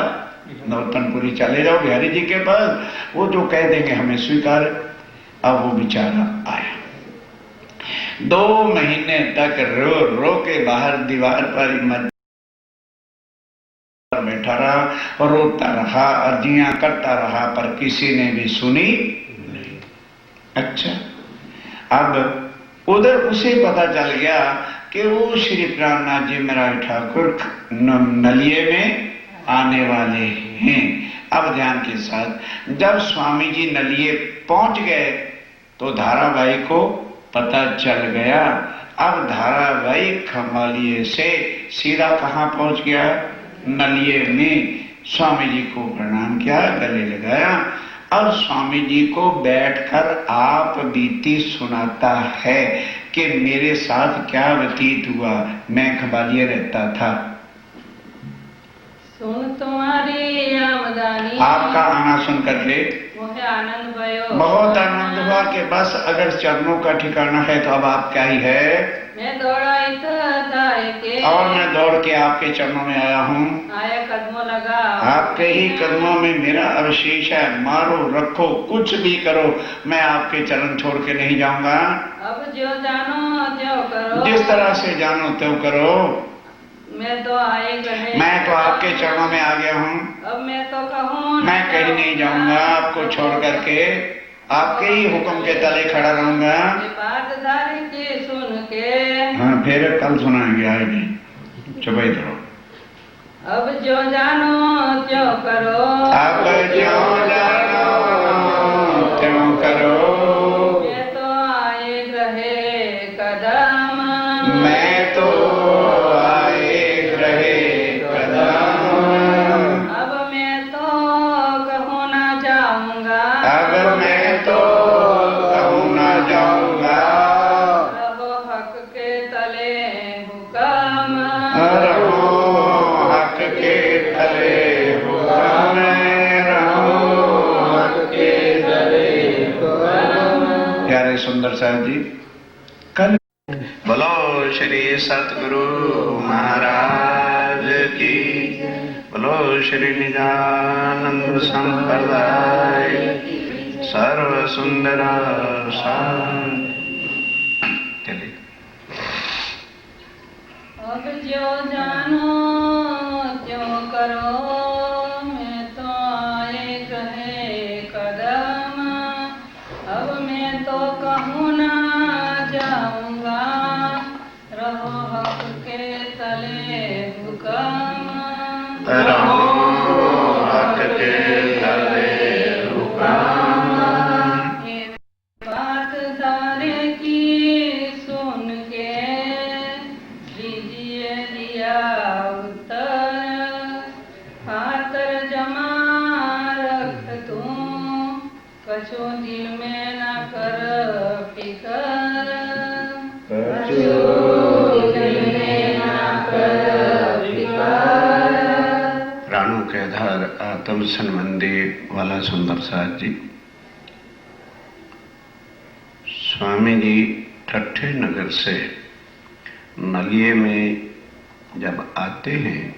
नौतनपुरी चले जाओ बिहारी जी के पास, वो जो कह देंगे हमें स्वीकार। अब वो बेचारा आया, 2 महीने तक रो रो के बाहर दीवार पर बैठा रहा और रोता रहा, अर्जियां करता रहा, पर किसी ने भी सुनी नहीं। अच्छा अब उधर उसे पता चल गया कि वो श्री प्राणनाथ जी महाराज ठाकुर नलिये में आने वाले हैं। अब ध्यान के साथ जब स्वामी जी नलिये पहुंच गए तो धाराबाई को पता चल गया। अब धाराबाई खंबालिये से सीधा कहां पहुंच गया, नलिये में। स्वामी जी को प्रणाम किया, गले लगाया और स्वामी जी को बैठकर आप बीती सुनाता है कि मेरे साथ क्या व्यतीत हुआ। मैं खबालिया रहता था। सुन तुम्हारी आमदनी, आपका आना सुन करके मुझे आनंद भयो। बहुत आनंद हुआ कि बस अगर चरणों का ठिकाना है तो अब आप क्या ही है। मैं दौड़ा के और मैं दौड़ के आपके चरणों में आया हूँ। आया कदमों लगा, आपके ही कदमों में मेरा अवशेष है। मारो रखो कुछ भी करो, मैं आपके चरण छोड़ के नहीं जाऊंगा। अब जो जानो त्यों करो, जिस तरह से जानो त्यों करो। मैं तो आए गए, मैं तो आपके चरणों में आ गया हूँ। अब मैं तो कहूँ मैं कहीं नहीं जाऊंगा आपको छोड़ करके, आपके ही हुक्म के तले खड़ा रहूंगा। बातदारी की सुन के, हाँ फिर कल सुनाएंगे, आए नहीं चुप ही रहो। अब जो जानो त्यों करो, अब जो जानो त्यों करो। मैं तो आए रहे कदम, मैं तो आए रहे कदम। अब मैं तो कहूँ ना जाऊंगा, अब मैं तो कहूँ ना जाऊंगा। रहो हक के तले हुक्म, रहो हक के तले हुक्म, रहो हक के तले हुक्म। प्यारे सुंदर साहब जी, कल बोलो श्री सतगुरु महाराज की, बोलो श्री निजानंद संप्रदाय सर्व सुंदर चलिए। अब जो जानो त्यों करो, मैं तो आए कहे कदम, अब मैं तो कहूँ ना जाऊंगा, रहो हक के तले हुक्म, रहो हक के तले हुक्म। ये बात दारे की सुन के दीजिए दिया उत्तर, खातर जमा रख दूं, कछु दिल में न कर फिकर, कछु दिल में न कर फिकर। रानू के आधार आत्म संबंधी वाला सुंदर साथ जी, स्वामी जी ठट्ठे नगर से नलिये में जब आते हैं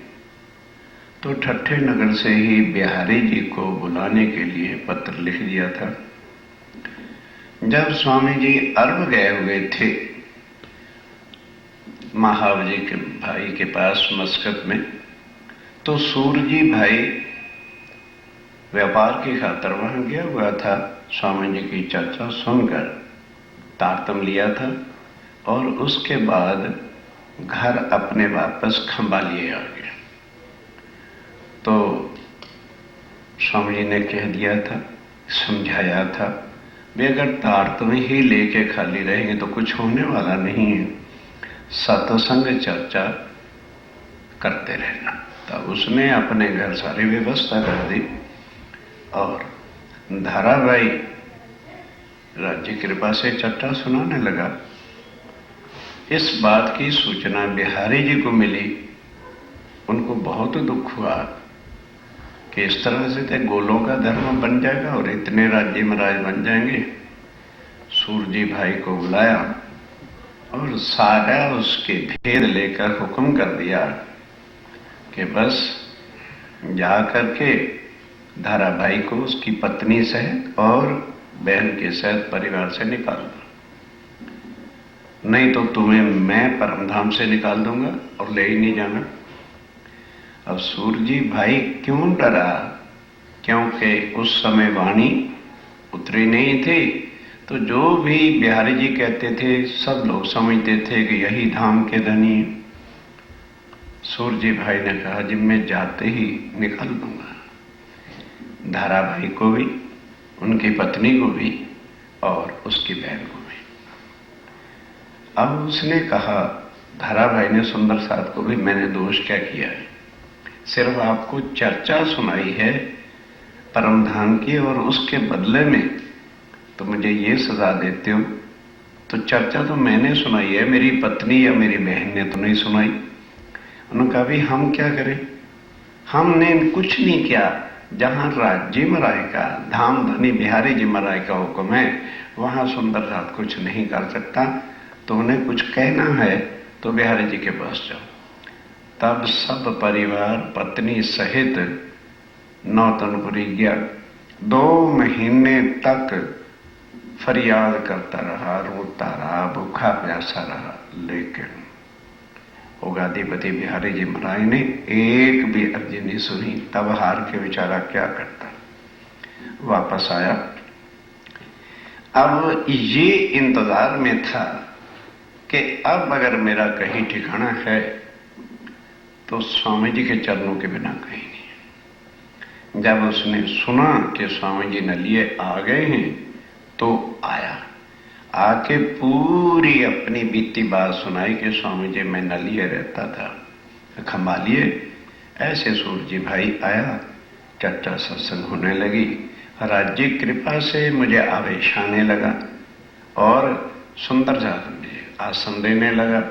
तो ठट्ठे नगर से ही बिहारी जी को बुलाने के लिए पत्र लिख दिया था। जब स्वामी जी अरब गए हुए थे महाव जी के भाई के पास मस्कत में, तो सूरजी भाई व्यापार की खातर वहां गया हुआ था। स्वामी जी की चर्चा सुनकर तारतम लिया था और उसके बाद घर अपने वापस खंबालिए आ गया। तो स्वामी जी ने कह दिया था, समझाया था, वे अगर तारतम ही लेके खाली रहेंगे तो कुछ होने वाला नहीं है, सत्संग चर्चा करते रहना। तब उसने अपने घर सारी व्यवस्था कर दी और धाराबाई राज्य कृपा से चर्चा सुनाने लगा। इस बात की सूचना बिहारी जी को मिली। उनको बहुत दुख हुआ कि इस तरह से तो गोलों का धर्म बन जाएगा और इतने राज्य महाराज बन जाएंगे। सूरजी भाई को बुलाया और सारा उसके भेद लेकर हुक्म कर दिया कि बस जा करके धाराभाई को उसकी पत्नी सहित और बहन के सहित परिवार से निकाल दो, नहीं तो तुम्हें मैं परमधाम से निकाल दूंगा और ले ही नहीं जाना। अब सूरजी भाई क्यों डरा? क्योंकि उस समय वाणी उतरी नहीं थी। तो जो भी बिहारी जी कहते थे सब लोग समझते थे कि यही धाम के धनी है। सूरजी भाई ने कहा जी मैं जाते ही निकाल दूंगा, धाराभाई को भी, उनकी पत्नी को भी और उसकी बहन को भी। अब उसने कहा, धाराभाई ने सुंदर साथ को भी, मैंने दोष क्या किया है? सिर्फ आपको चर्चा सुनाई है परमधाम की और उसके बदले में तो मुझे ये सजा देते हो तो चर्चा तो मैंने सुनाई है, मेरी पत्नी या मेरी बहन ने तो नहीं सुनाई। उन्होंने कहा, भाई हम क्या करें, हमने कुछ नहीं किया। जहां राज्य महाराज का, धाम धनी बिहारी जी महाराज का हुक्म है, वहां सुंदर साथ कुछ नहीं कर सकता। तो उन्हें कुछ कहना है तो बिहारी जी के पास जाओ। तब सब परिवार पत्नी सहित नौतनपुरी गया। 2 महीने तक फरियाद करता रहा, रोता रहा, भूखा प्यासा रहा, लेकिन उगादीपति बिहारी जी महाराज ने एक भी अर्जी नहीं सुनी। तब हार के बेचारा क्या करता, वापस आया। अब ये इंतजार में था कि अब अगर मेरा कहीं ठिकाना है तो स्वामी जी के चरणों के बिना कहीं नहीं। जब उसने सुना कि स्वामी जी नलिये आ गए हैं तो आया, आके पूरी अपनी बीती बात सुनाई कि स्वामी जी मैं नलिये रहता था, खंभालिए। ऐसे सूरज जी भाई आया, चर्चा सत्संग होने लगी। राज्य कृपा से मुझे आवेश आने लगा और सुंदर जात मुझे आसन देने लगा।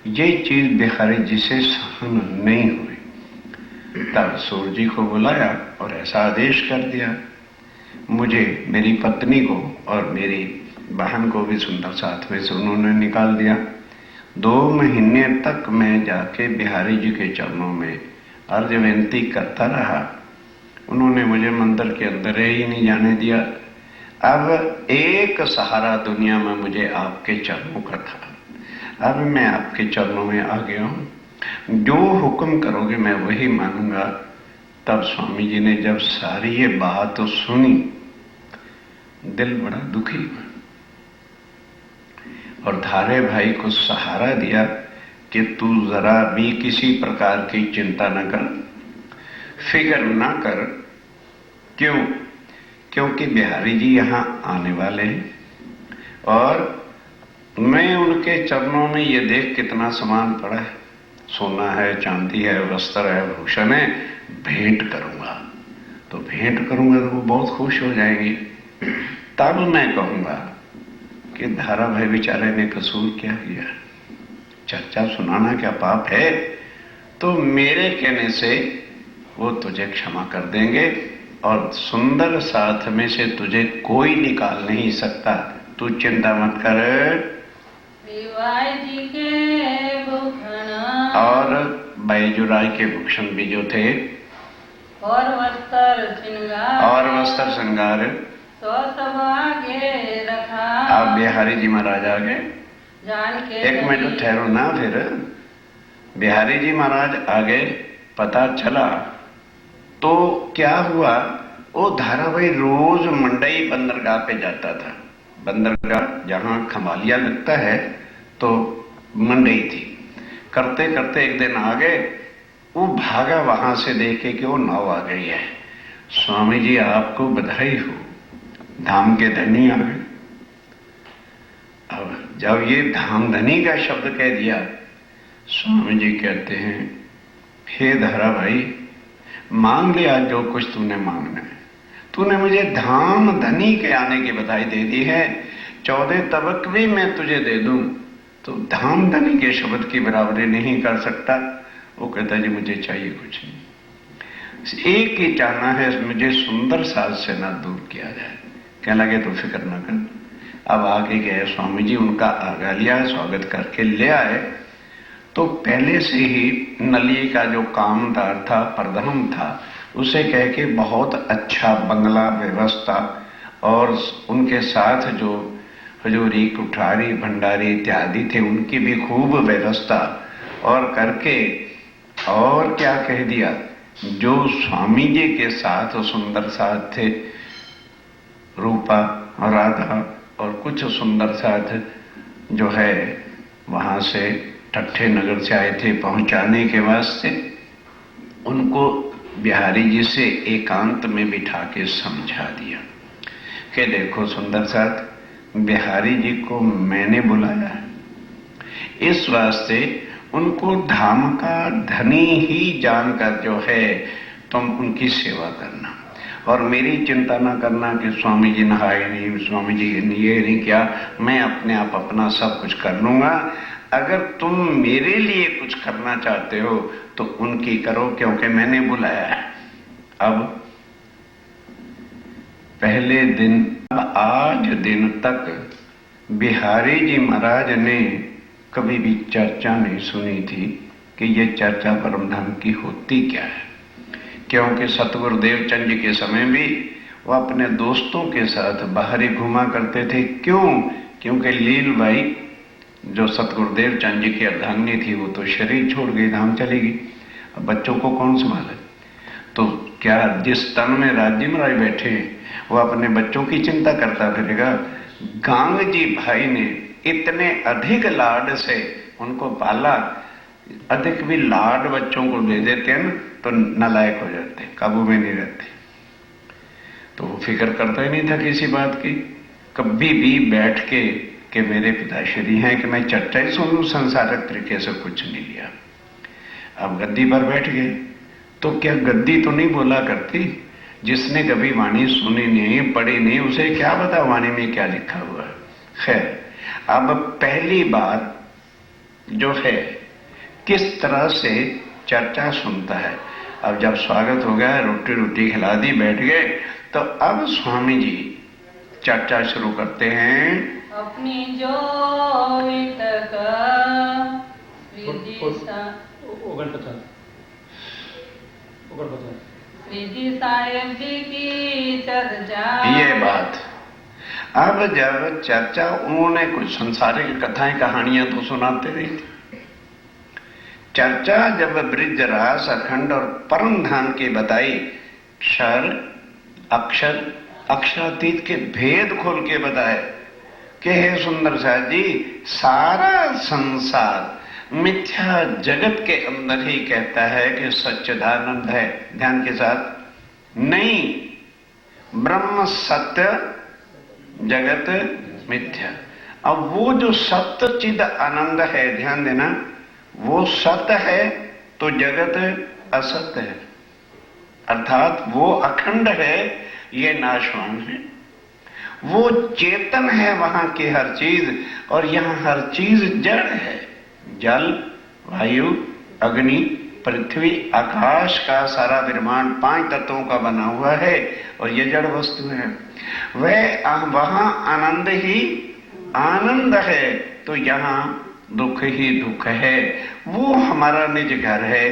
ये चीज बिहारी जी से सहन नहीं हुई। तब सूरज जी को बुलाया और ऐसा आदेश कर दिया, मुझे, मेरी पत्नी को और मेरी बहन को भी सुंदर साथ में से उन्होंने निकाल दिया। 2 महीने तक मैं जाके बिहारी जी के चरणों में अर्ज विनती करता रहा। उन्होंने मुझे मंदिर के अंदर ही नहीं जाने दिया। अब एक सहारा दुनिया में मुझे आपके चरणों का था। अब मैं आपके चरणों में आ गया हूं, जो हुक्म करोगे मैं वही मानूंगा। तब स्वामी जी ने जब सारी ये बात सुनी, दिल बड़ा दुखी हुआ और धारे भाई को सहारा दिया कि तू जरा भी किसी प्रकार की चिंता न कर, फिक्र ना कर। क्यों? क्योंकि बिहारी जी यहां आने वाले हैं और मैं उनके चरणों में ये देख कितना सामान पड़ा है, सोना है, चांदी है, वस्त्र है, भूषण है, भेंट करूंगा। तो भेंट करूंगा तो वो बहुत खुश हो जाएंगे। तब मैं कहूंगा कि धारा भाई बेचारे ने कसूर क्या किया, चर्चा सुनाना क्या पाप है? तो मेरे कहने से वो तुझे क्षमा कर देंगे और सुंदर साथ में से तुझे कोई निकाल नहीं सकता। तू चिंता मत कर। जी के भूषण और बैजुराय के भूषण भी जो थे और वस्त्र श्रृंगार तो सब आगे रखा। अब बिहारी जी महाराज आ गए। जान के एक मिनट ठहरो ना, फिर बिहारी जी महाराज आ गए। पता चला तो क्या हुआ, वो धाराभाई रोज मंडई बंदरगाह पे जाता था। बंदरगाह जहां खंभालिया लगता है तो मंडई थी। करते करते एक दिन आ गए, वो भागा वहां से देखे कि वो नाव आ गई है। स्वामी जी आपको बधाई हो, धाम के धनी आ गए। अब जब ये धाम धनी का शब्द कह दिया, स्वामी जी कहते हैं, हे धारा भाई मांग लिया जो कुछ तूने मांगना है। तूने मुझे धाम धनी के आने की बधाई दे दी है, 14 तबक भी मैं तुझे दे दूं तो धाम धनी के शब्द की बराबरी नहीं कर सकता। वो कहता जी मुझे चाहिए कुछ नहीं, एक ही चाहना है, मुझे सुंदर साज से ना दूर किया जाए। कहने लगे तो फिक्र ना कर। अब आगे गए स्वामी जी, उनका आगा लिया, स्वागत करके ले आए। तो पहले से ही नलिये का जो कामदार था, प्रधान था, उसे कह के बहुत अच्छा बंगला व्यवस्था और उनके साथ जो हजूरी, कुठारी, भंडारी इत्यादि थे उनकी भी खूब व्यवस्था और करके, और क्या कह दिया, जो स्वामी जी के साथ सुंदर साथ थे, रूपा और राधा और कुछ सुंदर साथ जो है वहां से ठट्ठे नगर से आए थे पहुंचाने के वास्ते, उनको बिहारी जी से एकांत में बिठा के समझा दिया कि देखो सुंदर साथ, बिहारी जी को मैंने बुलाया है, इस वास्ते उनको धाम का धनी ही जानकर जो है तुम उनकी सेवा करना। और मेरी चिंता ना करना कि स्वामी जी नहाए नहीं, स्वामी जी ये नहीं किया, मैं अपने आप अपना सब कुछ कर लूंगा। अगर तुम मेरे लिए कुछ करना चाहते हो तो उनकी करो, क्योंकि मैंने बुलाया है। अब पहले दिन, अब आज दिन तक बिहारी जी महाराज ने कभी भी चर्चा नहीं सुनी थी कि ये चर्चा परम धाम की होती क्या है, क्योंकि सतगुरुदेव चंद जी के समय भी वो अपने दोस्तों के साथ बाहर ही घुमा करते थे। क्यों? क्योंकि लीलबाई जो सतगुरुदेव चंद जी की अर्धांगिनी थी वो तो शरीर छोड़ गई, धाम चली गई। अब बच्चों को कौन संभाले? तो क्या जिस तन में राज्य में राय बैठे वो अपने बच्चों की चिंता करता फिरेगा? गांग जी भाई ने इतने अधिक लाड से उनको पाला, अधिक भी लाड बच्चों को दे देते हैं ना तो नालायक हो जाते, काबू में नहीं रहते। तो वो फिक्र करता ही नहीं था किसी बात की, कभी भी बैठ के कि मेरे पिताश्री हैं कि मैं चर्चा ही सुन लूं, संसारिक तरीके से कुछ नहीं लिया। अब गद्दी पर बैठ गए तो क्या गद्दी तो नहीं बोला करती? जिसने कभी वाणी सुनी नहीं, पढ़ी नहीं, उसे क्या पता वाणी में क्या लिखा हुआ है। खैर, अब पहली बार जो है किस तरह से चर्चा सुनता है। अब जब स्वागत हो गया, रोटी रोटी खिला दी, बैठ गए, तो अब स्वामी जी चर्चा शुरू करते हैं। अपनी जोत का श्री जी साहेब जी की चर्चा। ये बात, अब जब चर्चा, उन्होंने कुछ संसारिक कथाएं कहानियां तो सुनाते रही थी। चर्चा जब ब्रिजरास, अखंड और परम धाम की बताई, क्षर अक्षर अक्षरातीत के भेद खोल के बताए कि हे सुंदर साथ जी, सारा संसार मिथ्या जगत के अंदर ही कहता है कि सच्चिदानंद है। ध्यान के साथ, नहीं, ब्रह्म सत्य, जगत मिथ्या। अब वो जो सत्य चिद आनंद है, ध्यान देना, वो सत्य है तो जगत असत्य है, अर्थात वो अखंड है, ये नाशवान है। वो चेतन है वहां की हर चीज, और यहां हर चीज जड़ है। जल, वायु, अग्नि, पृथ्वी, आकाश का सारा ब्रह्मांड 5 तत्वों का बना हुआ है और ये जड़ वस्तु है। वहां आनंद ही आनंद है तो यहाँ दुख ही दुख है। वो हमारा निज घर है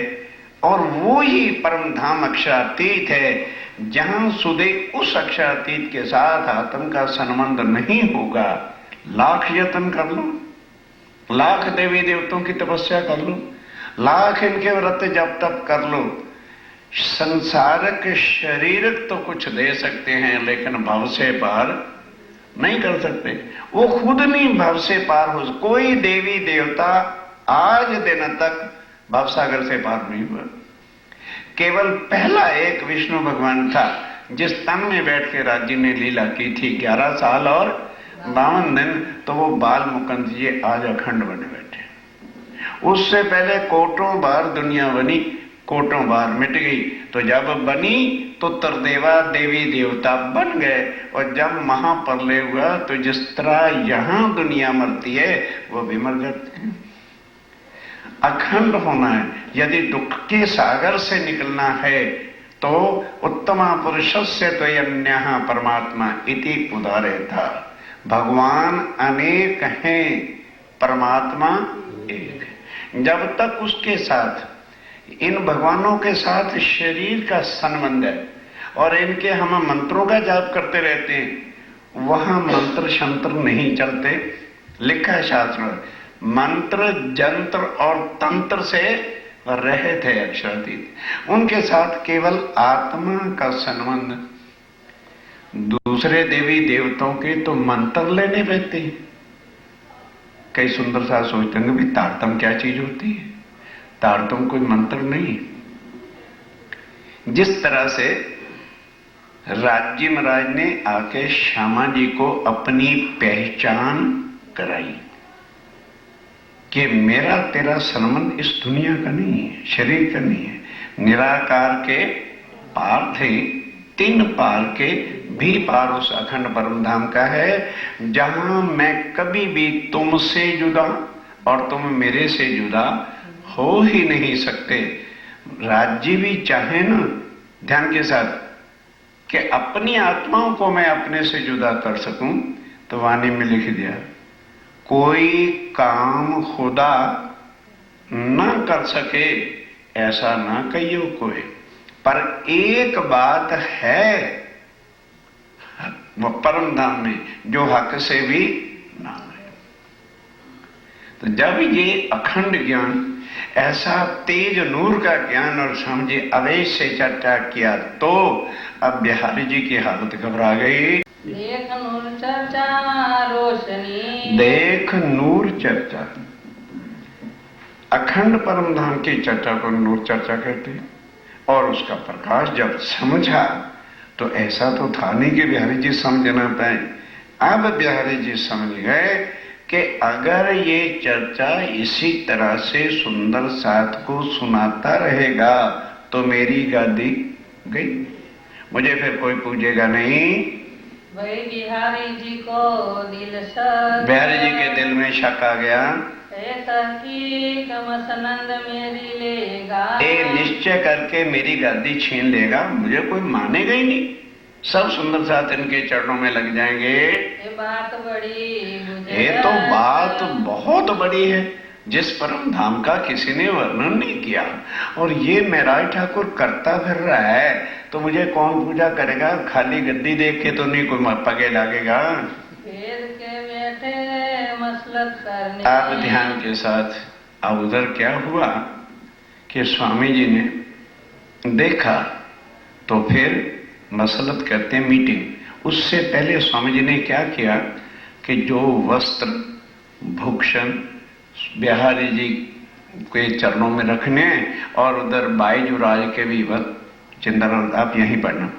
और वो ही परम धाम अक्षरातीत है, जहां सुधे उस अक्षरातीत के साथ आत्म का संबंध नहीं होगा। लाख यत्न कर लो, लाख देवी देवताओं की तपस्या कर लो, लाख इनके व्रत जब तप कर लो, संसारक शरीर तो कुछ दे सकते हैं लेकिन भव से पार नहीं कर सकते। वो खुद नहीं भव से पार हो, कोई देवी देवता आज दिन तक भवसागर से पार नहीं हुआ। केवल पहला एक विष्णु भगवान था जिस तन में बैठ के राज्य ने लीला की थी 11 साल और 52 दिन, तो वो बाल मुकुंद जी आज अखंड बने बैठे। उससे पहले कोटों बार दुनिया बनी, कोटों बार मिट गई, तो जब बनी तो तरदेवा देवी देवता बन गए, और जब महाप्रलय हुआ तो जिस तरह यहां दुनिया मरती है वो भी मर जाते हैं। अखंड होना है, यदि दुख के सागर से निकलना है तो उत्तमा पुरुषस्य त्वयन्यः परमात्मा इति उदारे था। भगवान अनेक हैं, परमात्मा एक है। जब तक उसके साथ, इन भगवानों के साथ शरीर का संबंध है और इनके हम मंत्रों का जाप करते रहते हैं, वहां मंत्र शंत्र नहीं चलते। लिखा है शास्त्र में, मंत्र जंत्र और तंत्र से रहित है अक्षरातीत। उनके साथ केवल आत्मा का संबंध। दूसरे देवी देवताओं के तो मंत्र लेने रहते हैं। कई सुंदर सा सोचते हैं भी तारतम क्या चीज होती है? तारतम कोई मंत्र नहीं। जिस तरह से राज्य महाराज ने आके श्यामा जी को अपनी पहचान कराई कि मेरा तेरा संबंध इस दुनिया का नहीं है, शरीर का नहीं है, निराकार के पार थे, तीन पार के भी पार उस अखंड परम धाम का है, जहां मैं कभी भी तुमसे जुदा और तुम मेरे से जुदा हो ही नहीं सकते। राज्य भी चाहे ना, ध्यान के साथ, कि अपनी आत्माओं को मैं अपने से जुदा कर सकूं, तो वाणी में लिख दिया, कोई काम खुदा ना कर सके ऐसा ना कहियो कोई, पर एक बात है वो परम धाम में जो हक से भी ना है। तो जब ये अखंड ज्ञान, ऐसा तेज नूर का ज्ञान और समझे अवेश से चर्चा किया, तो अब बिहारी जी की हालत घबरा गई। देख नूर चर्चा रोशनी, देख नूर चर्चा, अखंड परम धाम की चर्चा को नूर चर्चा कहते हैं। और उसका प्रकाश जब समझा तो ऐसा तो था नहीं कि बिहारी जी समझ ना पाए। अब बिहारी जी समझ गए कि अगर ये चर्चा इसी तरह से सुंदर साथ को सुनाता रहेगा तो मेरी गादी गई, मुझे फिर कोई पूछेगा नहीं। भाई बिहारी जी को दिल सर, बिहारी जी के दिल में शक आ गया, मसनंद मेरी लेगा, ये निश्चय करके मेरी गादी छीन लेगा, मुझे कोई मानेगा ही नहीं, सब सुंदर साथ इनके चरणों में लग जाएंगे। ये बात बड़ी, ये तो बात बहुत बड़ी है जिस परम धाम का किसी ने वर्णन नहीं किया, और ये मेराज ठाकुर करता फिर रहा है, तो मुझे कौन पूजा करेगा? खाली गद्दी देख के तो नहीं कोई पगे लागेगा। वेद के बैठे मसलत करने, आप ध्यान के साथ, अब उधर क्या हुआ कि स्वामी जी ने देखा, तो फिर मसलत करते हैं मीटिंग। उससे पहले स्वामी जी ने क्या किया कि जो वस्त्र भूषण बिहारी जी के चरणों में रखने, और उधर बाईजुराज के भी चिंतन, आप यहीं पढ़ना,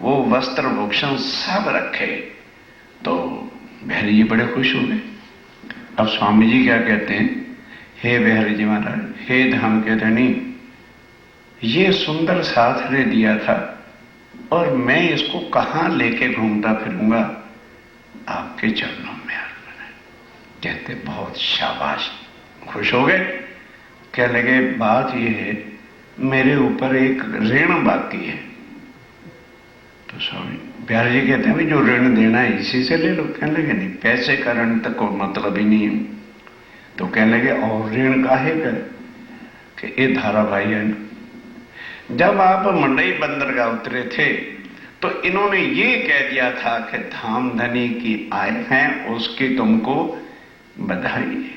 वो वस्त्र भूषण सब रखे। तो बिहारी जी बड़े खुश हो गए। अब स्वामी जी क्या कहते हैं, हे बिहारी जी महाराज, हे धाम के धनी, ये सुंदर साथ ने दिया था और मैं इसको कहां लेके घूमता फिरूंगा, आपके चरणों में अर्पण है। कहते बहुत शाबाश, खुश हो गए। कह लगे बात ये है, मेरे ऊपर एक ऋण बाकी है। तो स्वामी बिहारी जी कहते हैं जो ऋण देना है इसी से ले लो। कहने लगे नहीं, पैसे का ऋण तक कोई मतलब ही नहीं है। तो कहने लगे और ऋण काहे का, कि ये धाराभाई है ना, जब आप मंडई बंदरगाह उतरे थे तो इन्होंने ये कह दिया था कि धाम धनी की आय है, उसकी तुमको बधाई है।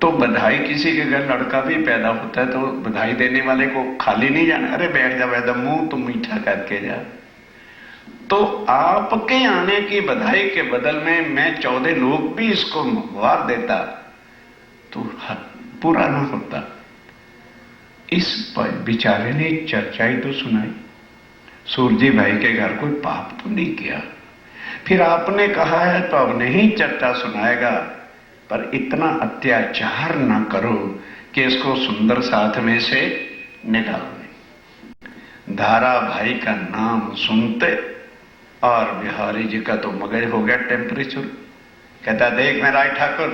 तो बधाई, किसी के घर लड़का भी पैदा होता है तो बधाई देने वाले को खाली नहीं जाना, अरे बैठ जा बैठ जा, मुंह तुम मीठा करके जा। तो आपके आने की बधाई के बदल में मैं 14 लोग भी इसको मुबारक देता तो पूरा ना होता। इस बेचारे ने चर्चा ही तो सुनाई, सूरजी भाई के घर कोई पाप तो नहीं किया, फिर आपने कहा है तो अब नहीं चर्चा सुनाएगा, पर इतना अत्याचार ना करो कि इसको सुंदर साथ में से निकाल दे। धारा भाई का नाम सुनते और बिहारी जी का तो मगज हो गया टेम्परेचर। कहता देख मेरा ठाकुर,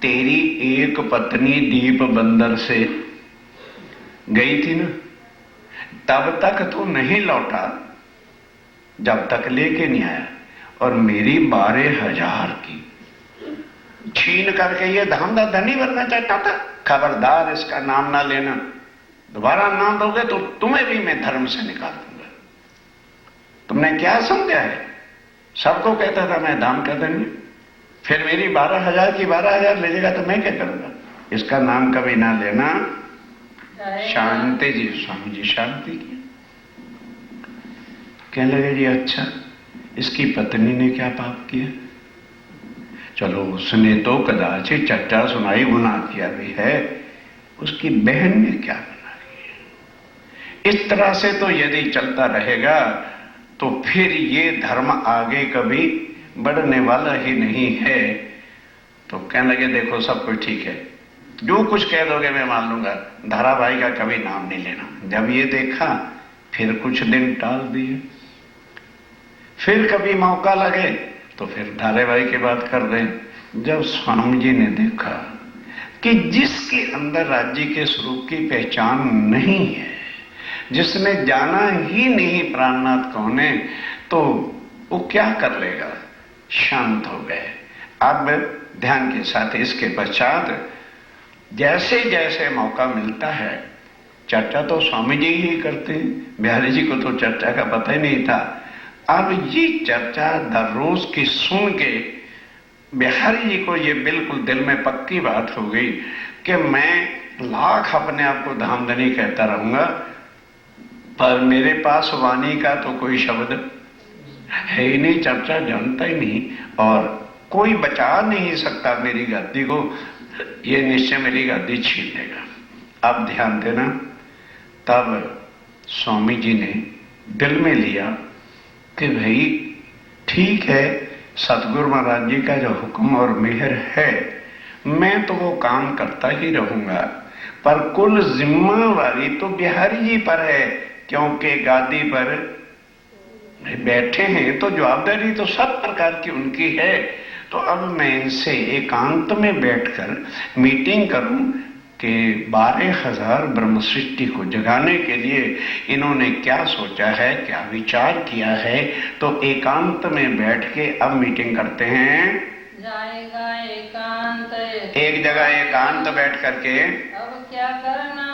तेरी एक पत्नी दीप बंदर से गई थी ना, तब तक तू नहीं लौटा जब तक लेके नहीं आया, और मेरी 12,000 की छीन करके ये धाम का धनी बनना चाहता था। खबरदार इसका नाम ना लेना, दोबारा नाम दोगे तो तुम्हें भी मैं धर्म से निकाल दूंगा। तुमने क्या समझा है, सबको कहता था मैं धाम का धनी, फिर मेरी 12,000 की 12,000 ले जाएगा तो मैं क्या करूंगा, इसका नाम कभी ना लेना। शांति जी, स्वामी जी शांति की। कहने लगे जी अच्छा, इसकी पत्नी ने क्या पाप किया? चलो उसने तो कदाचित चर्चा सुनाई, गुनाह किया भी है, उसकी बहन ने क्या गुनाह किया? इस तरह से तो यदि चलता रहेगा तो फिर ये धर्म आगे कभी बढ़ने वाला ही नहीं है। तो कहने लगे देखो सब कुछ ठीक है, जो कुछ कह दोगे मैं मान लूंगा, धाराभाई का कभी नाम नहीं लेना। जब ये देखा फिर कुछ दिन टाल दिए, फिर कभी मौका लगे तो फिर धारावाहिक की बात कर दें। जब स्वामी जी ने देखा कि जिसके अंदर राज्य के स्वरूप की पहचान नहीं है, जिसने जाना ही नहीं प्राणनाथ कौन है, तो वो क्या कर लेगा, शांत हो गए। अब ध्यान के साथ इसके पश्चात जैसे जैसे मौका मिलता है, चर्चा तो स्वामी जी ही करते हैं, बिहारी जी को तो चर्चा का पता ही नहीं था। अब ये चर्चा दर रोज की सुन के बिहारी जी को ये बिल्कुल दिल में पक्की बात हो गई कि मैं लाख अपने आप को धामधनी कहता रहूंगा, पर मेरे पास वाणी का तो कोई शब्द है ही नहीं, चर्चा जानता ही नहीं, और कोई बचा नहीं सकता मेरी गद्दी को। ये निश्चय मेरी गद्दी छीन लेगा। अब ध्यान देना, तब स्वामी जी ने दिल में लिया कि भाई ठीक है, सतगुरु महाराज जी का जो हुक्म और मेहर है, मैं तो वो काम करता ही रहूंगा, पर कुल जिम्मेवारी तो बिहारी जी पर है, क्योंकि गादी पर बैठे हैं तो जवाबदारी तो सब प्रकार की उनकी है। तो अब मैं इनसे एकांत में बैठकर मीटिंग करूं कि 12,000 ब्रह्म सृष्टि को जगाने के लिए इन्होंने क्या सोचा है, क्या विचार किया है। तो एकांत में बैठ के अब मीटिंग करते हैं, जाएगा एकांत, एक जगह एकांत बैठ करके। अब क्या करना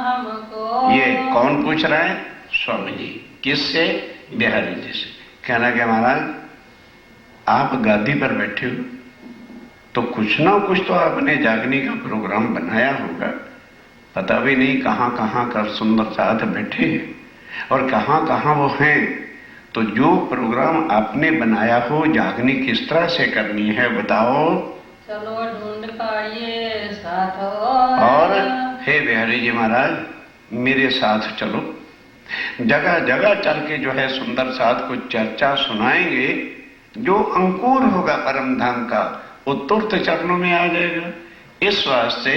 हमको। ये कौन पूछ रहा है? स्वामी जी। किससे? बिहारी जी से। कहना कि महाराज आप गादी पर बैठे हो तो कुछ ना कुछ तो आपने जागने का प्रोग्राम बनाया होगा, पता भी नहीं कहां कहां कर सुंदर साथ बैठे हैं और कहां कहां वो हैं। तो जो प्रोग्राम आपने बनाया हो, जागनी किस तरह से करनी है बताओ। चलो ढूंढ पाइए साथ। और हे बिहारी जी महाराज, मेरे साथ चलो, जगह जगह चल के जो है सुंदर साथ को चर्चा सुनाएंगे। जो अंकुर होगा परम धाम का, वो तुरंत चरणों में आ जाएगा। इस वास्ते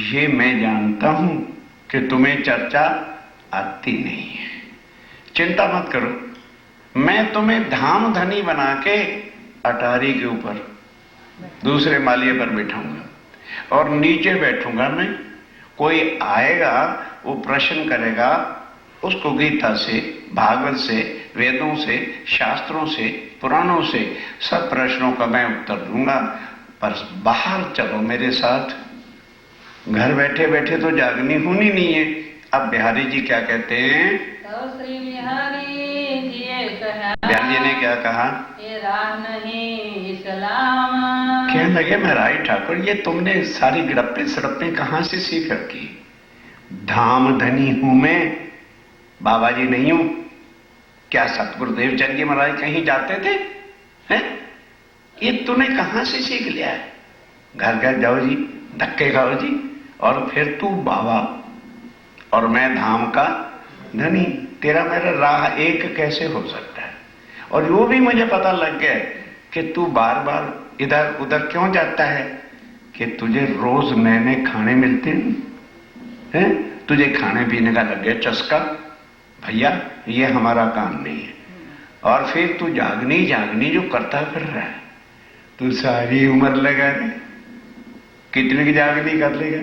ये मैं जानता हूं कि तुम्हें चर्चा आती नहीं है, चिंता मत करो, मैं तुम्हें धाम धनी बना के अटारी के ऊपर दूसरे मालिये पर बैठाऊंगा और नीचे बैठूंगा मैं। कोई आएगा, वो प्रश्न करेगा, उसको गीता से, भागवत से, वेदों से, शास्त्रों से, पुराणों से सब प्रश्नों का मैं उत्तर दूंगा। पर बाहर चलो मेरे साथ, घर बैठे बैठे तो जागनी होनी नहीं है। अब बिहारी जी क्या कहते हैं? तो श्री बिहारी जी ने कहा, बिहारी जी ने क्या कहा? ये राह नहीं इस्लाम। कहने लगे महाराज ठाकुर, ये तुमने सारी गड़प्पे सड़प्पे कहां से सीख रखी? धाम धनी हूं मैं, बाबा जी नहीं हूं। क्या सतगुरुदेव चंद जी महाराज कहीं जाते थे? हैं? ये तूने कहां से सीख लिया है? घर घर जाओ जी, धक्के खाओ जी, और फिर तू बाबा और मैं धाम का धनी। तेरा मेरा राह एक कैसे हो सकता है? और वो भी मुझे पता लग गया कि तू बार बार इधर उधर क्यों जाता है, कि तुझे रोज नए नए खाने मिलते हैं, तुझे खाने पीने का लग गया चस्का। भैया ये हमारा काम नहीं है। और फिर तू जागनी जागनी जो करता फिर रहा है, तू सारी उम्र लगा दे, कितने की जागनी कर लेगा?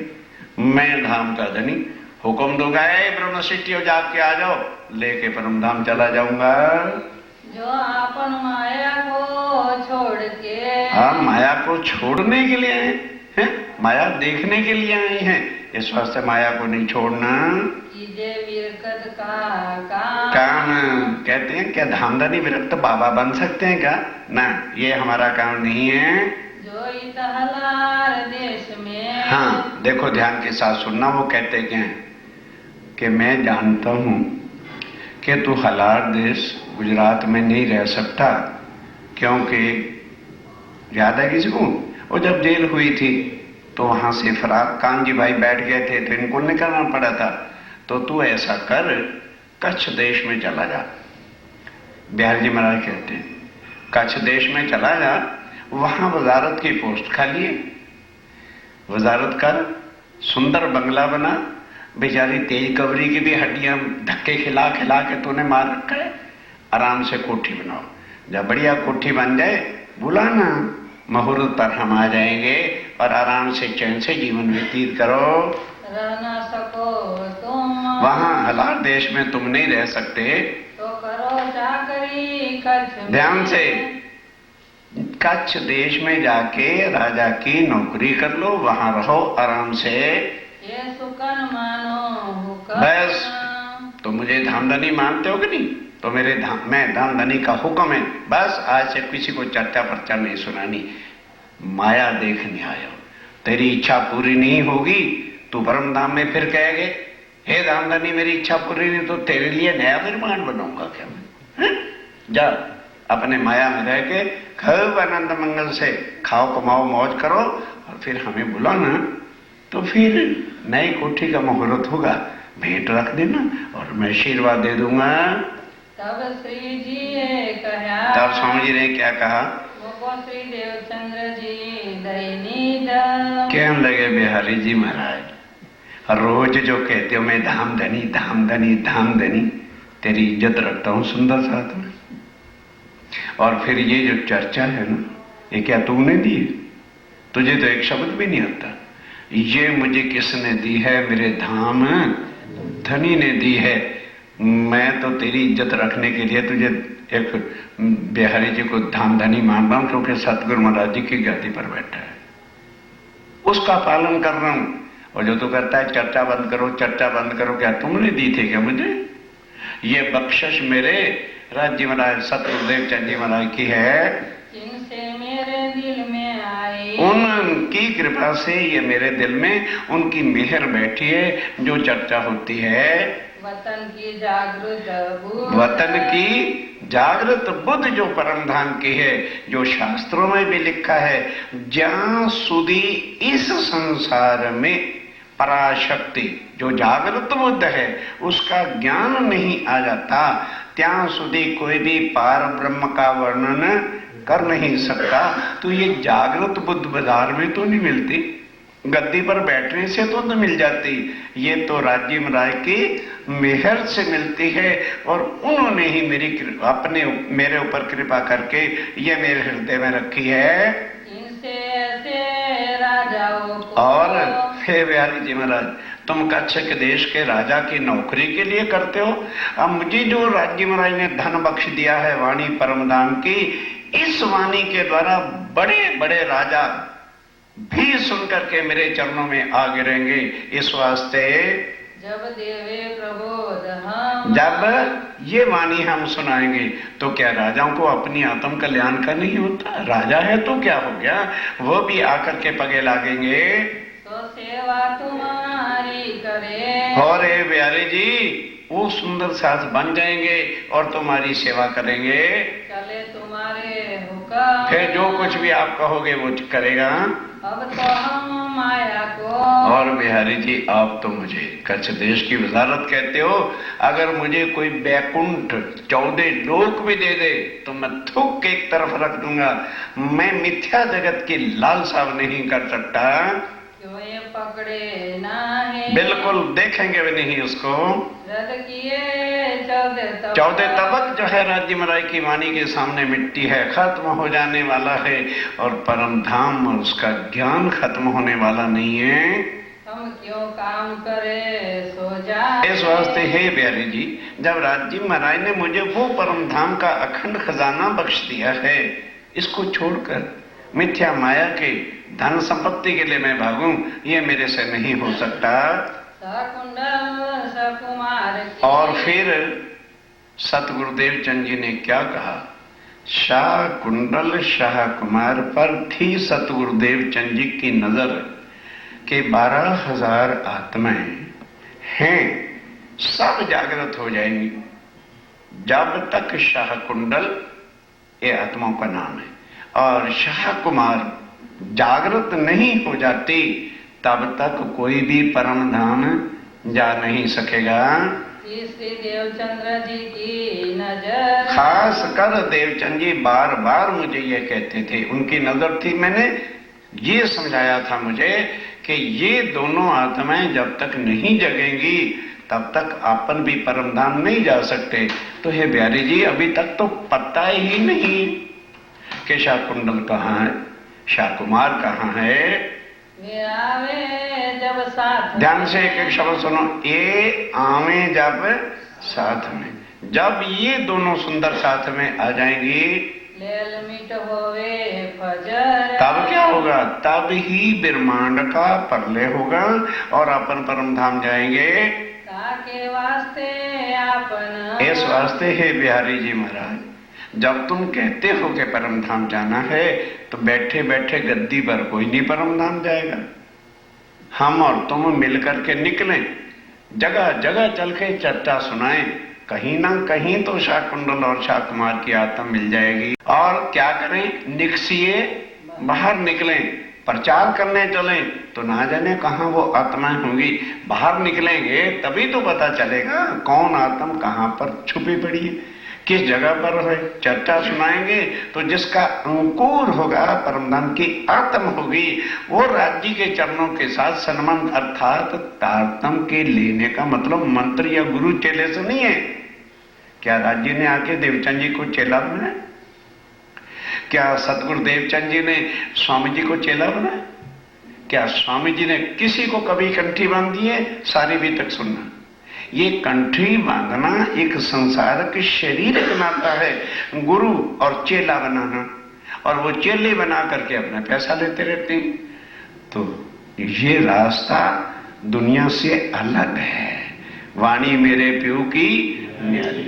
मैं धाम का धनी, हुक्म दूंगा ब्रह्म सृष्टि हो जाग के आ जाओ, लेके परम धाम चला जाऊंगा। जो आपन माया को छोड़ के। हाँ, माया को छोड़ने के लिए आए हैं, माया देखने के लिए आए हैं। इस वास्ते माया को नहीं छोड़ना। विरकत का काम कहते हैं क्या धामधनी विरक्त बाबा बन सकते हैं क्या? ना, ये हमारा काम नहीं है। जो इतहलार देश में। हाँ देखो, ध्यान के साथ सुनना। वो कहते क्या है कि मैं जानता हूं कि तू हलार देश गुजरात में नहीं रह सकता, क्योंकि याद है किसी को, वो जब जेल हुई थी तो वहां से फरार कानजी भाई बैठ गए थे तो इनको निकलना पड़ा था। तो तू ऐसा कर, कच्छ देश में चला जा। बिहारी जी महाराज कहते हैं कच्छ देश में चला जा, वहां वजारत की पोस्ट खाली है, वजारत कर, सुंदर बंगला बना, बेचारी तेज कबरी की भी हड्डियां धक्के खिला खिला के तूने मार रखा है। आराम से कोठी बनाओ, जब बढ़िया कोठी बन जाए बुलाना, मुहूर्त पर हम आ जाएंगे और आराम से चैन से जीवन व्यतीत करो। रह न सको तुम वहां हलार देश में तुम नहीं रह सकते तो करो चाकरी कच्छ में। ध्यान से, कच्छ देश में जाके राजा की नौकरी कर लो, वहां रहो आराम से। ये सुकन मानो हुक्म। बस, तो मुझे धामधनी मानते हो कि नहीं? तो मेरे मैं धामधनी का हुक्म है। बस आज से किसी को चर्चा पर्चा नहीं सुनानी। माया देखने आयो, तेरी इच्छा पूरी नहीं होगी तो परम धाम में फिर कहेंगे हे धामधनी मेरी इच्छा पूरी नहीं तो तेरे लिए नया निर्माण बनाऊंगा क्या मैं? जा अपने माया में रह के खूब आनंद मंगल से खाओ कमाओ मौज करो और फिर हमें बुलाना, तो फिर नई कोठी का मुहूर्त होगा, भेंट रख देना और मैं आशीर्वाद दे दूंगा। तब श्री जी ने कहा, तब स्वामी जी ने क्या कहा? मुको श्री देवचंद्र जी दैनीद। कहने लगे बिहारी जी महाराज, रोज जो कहते हो मैं धामधनी धामधनी धामधनी, तेरी इज्जत रखता हूं सुंदर साथ में, और फिर ये जो चर्चा है ना, ये क्या तुमने दी है? तुझे तो एक शब्द भी नहीं आता। ये मुझे किसने दी है? मेरे धाम धनी ने दी है। मैं तो तेरी इज्जत रखने के लिए तुझे एक बिहारी जी को धामधनी मान रहा हूं, क्योंकि सतगुरु महाराज जी की गादी पर बैठा है, उसका पालन कर रहा हूं। और जो तू कहता है चर्चा बंद करो चर्चा बंद करो, क्या तुमने दी थी क्या मुझे? ये बख्शिश मेरे राज्य महाराज सतगुरुदेव चंद जी महाराज की है, जिनसे मेरे दिल में आई। उनकी कृपा से ये मेरे दिल में उनकी मेहर बैठी है। जो चर्चा होती है वतन की जागृत बुद्ध, वतन की जागृत बुद्ध जो परम धाम की है, जो शास्त्रों में भी लिखा है, ज्यां सुधी इस संसार में पराशक्ति जो जागृत बुद्ध है उसका ज्ञान नहीं आ जाता, त्यां सुधी कोई भी पार ब्रह्म का वर्णन कर नहीं सकता। तो ये जागृत बुद्ध बाजार में तो नहीं मिलती, गद्दी पर बैठने से तो न मिल जाती, ये तो राज्य महाराज की मेहर से मिलती है। और उन्होंने ही मेरे ऊपर कृपा करके ये मेरे हृदय में रखी है। इनसे ऐसे राजाओं को, और हे बिहारी जी महाराज, तुम कच्छ के देश के राजा की नौकरी के लिए करते हो, अब मुझे जो राज्य महाराज ने धन बख्श दिया है वाणी परमधाम की, इस वाणी के द्वारा बड़े बड़े राजा भी सुनकर के मेरे चरणों में आ गिरेंगे। इस वास्ते जब देवे प्रबोध हम, जब ये वाणी हम सुनाएंगे तो क्या राजाओं को अपनी आत्म कल्याण का नहीं होता? राजा है तो क्या हो गया, वो भी आकर के पगे लागेंगे। तो सेवा तुम्हारी करे, और बिहारी जी वो सुंदर साथ बन जाएंगे और तुम्हारी सेवा करेंगे। चले तुम्हारे हुक्म, फिर जो कुछ भी आप कहोगे वो करेगा। अब तो हम माया को, और बिहारी जी आप तो मुझे कच्छ देश की वजारत कहते हो, अगर मुझे कोई बैकुंठ 14 लोक भी दे दे तो मैं थूक के एक तरफ रख दूंगा। मैं मिथ्या जगत की लालसा नहीं कर सकता। क्यों ये पकड़े ना है, बिल्कुल देखेंगे भी नहीं उसको। रद किए 14 तबक जो है राज्य महाराज की वाणी के सामने मिट्टी है, खत्म हो जाने वाला है, और परम धाम और उसका ज्ञान खत्म होने वाला नहीं है। हम क्यों काम करे सो जाए। इस वास्ते हे बिहारी जी, जब राज्य महाराज ने मुझे वो परम धाम का अखंड खजाना बख्श दिया है, इसको छोड़कर मिथ्या माया के धन संपत्ति के लिए मैं भागूं, ये मेरे से नहीं हो सकता। सकुंडल सकुमार की, और फिर सतगुरुदेव चंद जी ने क्या कहा? शाह कुंडल शाह कुमार पर थी सतगुरुदेव चंद जी की नजर के 12,000 आत्माएं हैं, सब जागृत हो जाएंगी। जब तक शाह कुंडल ये आत्माओं का नाम है और शाह कुमार जागृत नहीं हो जाती, तब तक कोई भी परम धाम जा नहीं सकेगा। श्री देवचंद्र जी की नजर, खास कर देवचंद जी बार बार मुझे ये कहते थे, उनकी नजर थी। मैंने ये समझाया था मुझे कि ये दोनों आत्माएं जब तक नहीं जगेंगी तब तक अपन भी परम धाम नहीं जा सकते। तो हे बिहारी जी, अभी तक तो पता ही नहीं कि शाकुंडल कहाँ है, शाकुमार कहाँ है। वे आवे जब साथ में। ध्यान से एक एक शब्द सुनो। ये आवे जब साथ में, जब ये दोनों सुंदर साथ में आ जाएंगी, लेल मिट होवे फजर, तब क्या होगा? तब ही ब्रह्मांड का प्रलय होगा और अपन परम धाम जाएंगे। ताके वास्ते आपन, इस वास्ते है बिहारी जी महाराज, जब तुम कहते हो कि परम धाम जाना है तो बैठे बैठे गद्दी पर कोई नहीं परम धाम जाएगा। हम और तुम मिल करके निकलें, जगह जगह चल के चर्चा सुनाएं, कहीं ना कहीं तो शाकुंडल और शाकुमार की आत्मा मिल जाएगी। और क्या करें? निकसिए बाहर निकलें, प्रचार करने चलें, तो ना जाने कहां वो आत्माएं होंगी। बाहर निकलेंगे तभी तो पता चलेगा कौन आत्मा कहां पर छुपी पड़ी है, किस जगह पर है। चर्चा सुनाएंगे तो जिसका अंकुर होगा, परमधाम की आत्म होगी, वो राज्य के चरणों के साथ सन्मान, अर्थात तारतम के लेने का मतलब मंत्र या गुरु चेले से नहीं है। क्या राज्य ने आके देवचंद जी को चेला बनाया? क्या सतगुरु देवचंद जी ने स्वामी जी को चेला बनाया? क्या स्वामी जी ने किसी को कभी कंठी बांध दी है? सारी भी तक सुनना। ये कंठी बांधना एक संसार के शरीर बनाता है, गुरु और चेला बनाना, और वो चेले बना करके अपना पैसा लेते रहते हैं। तो ये रास्ता दुनिया से अलग है। वाणी मेरे प्यू की न्यारी,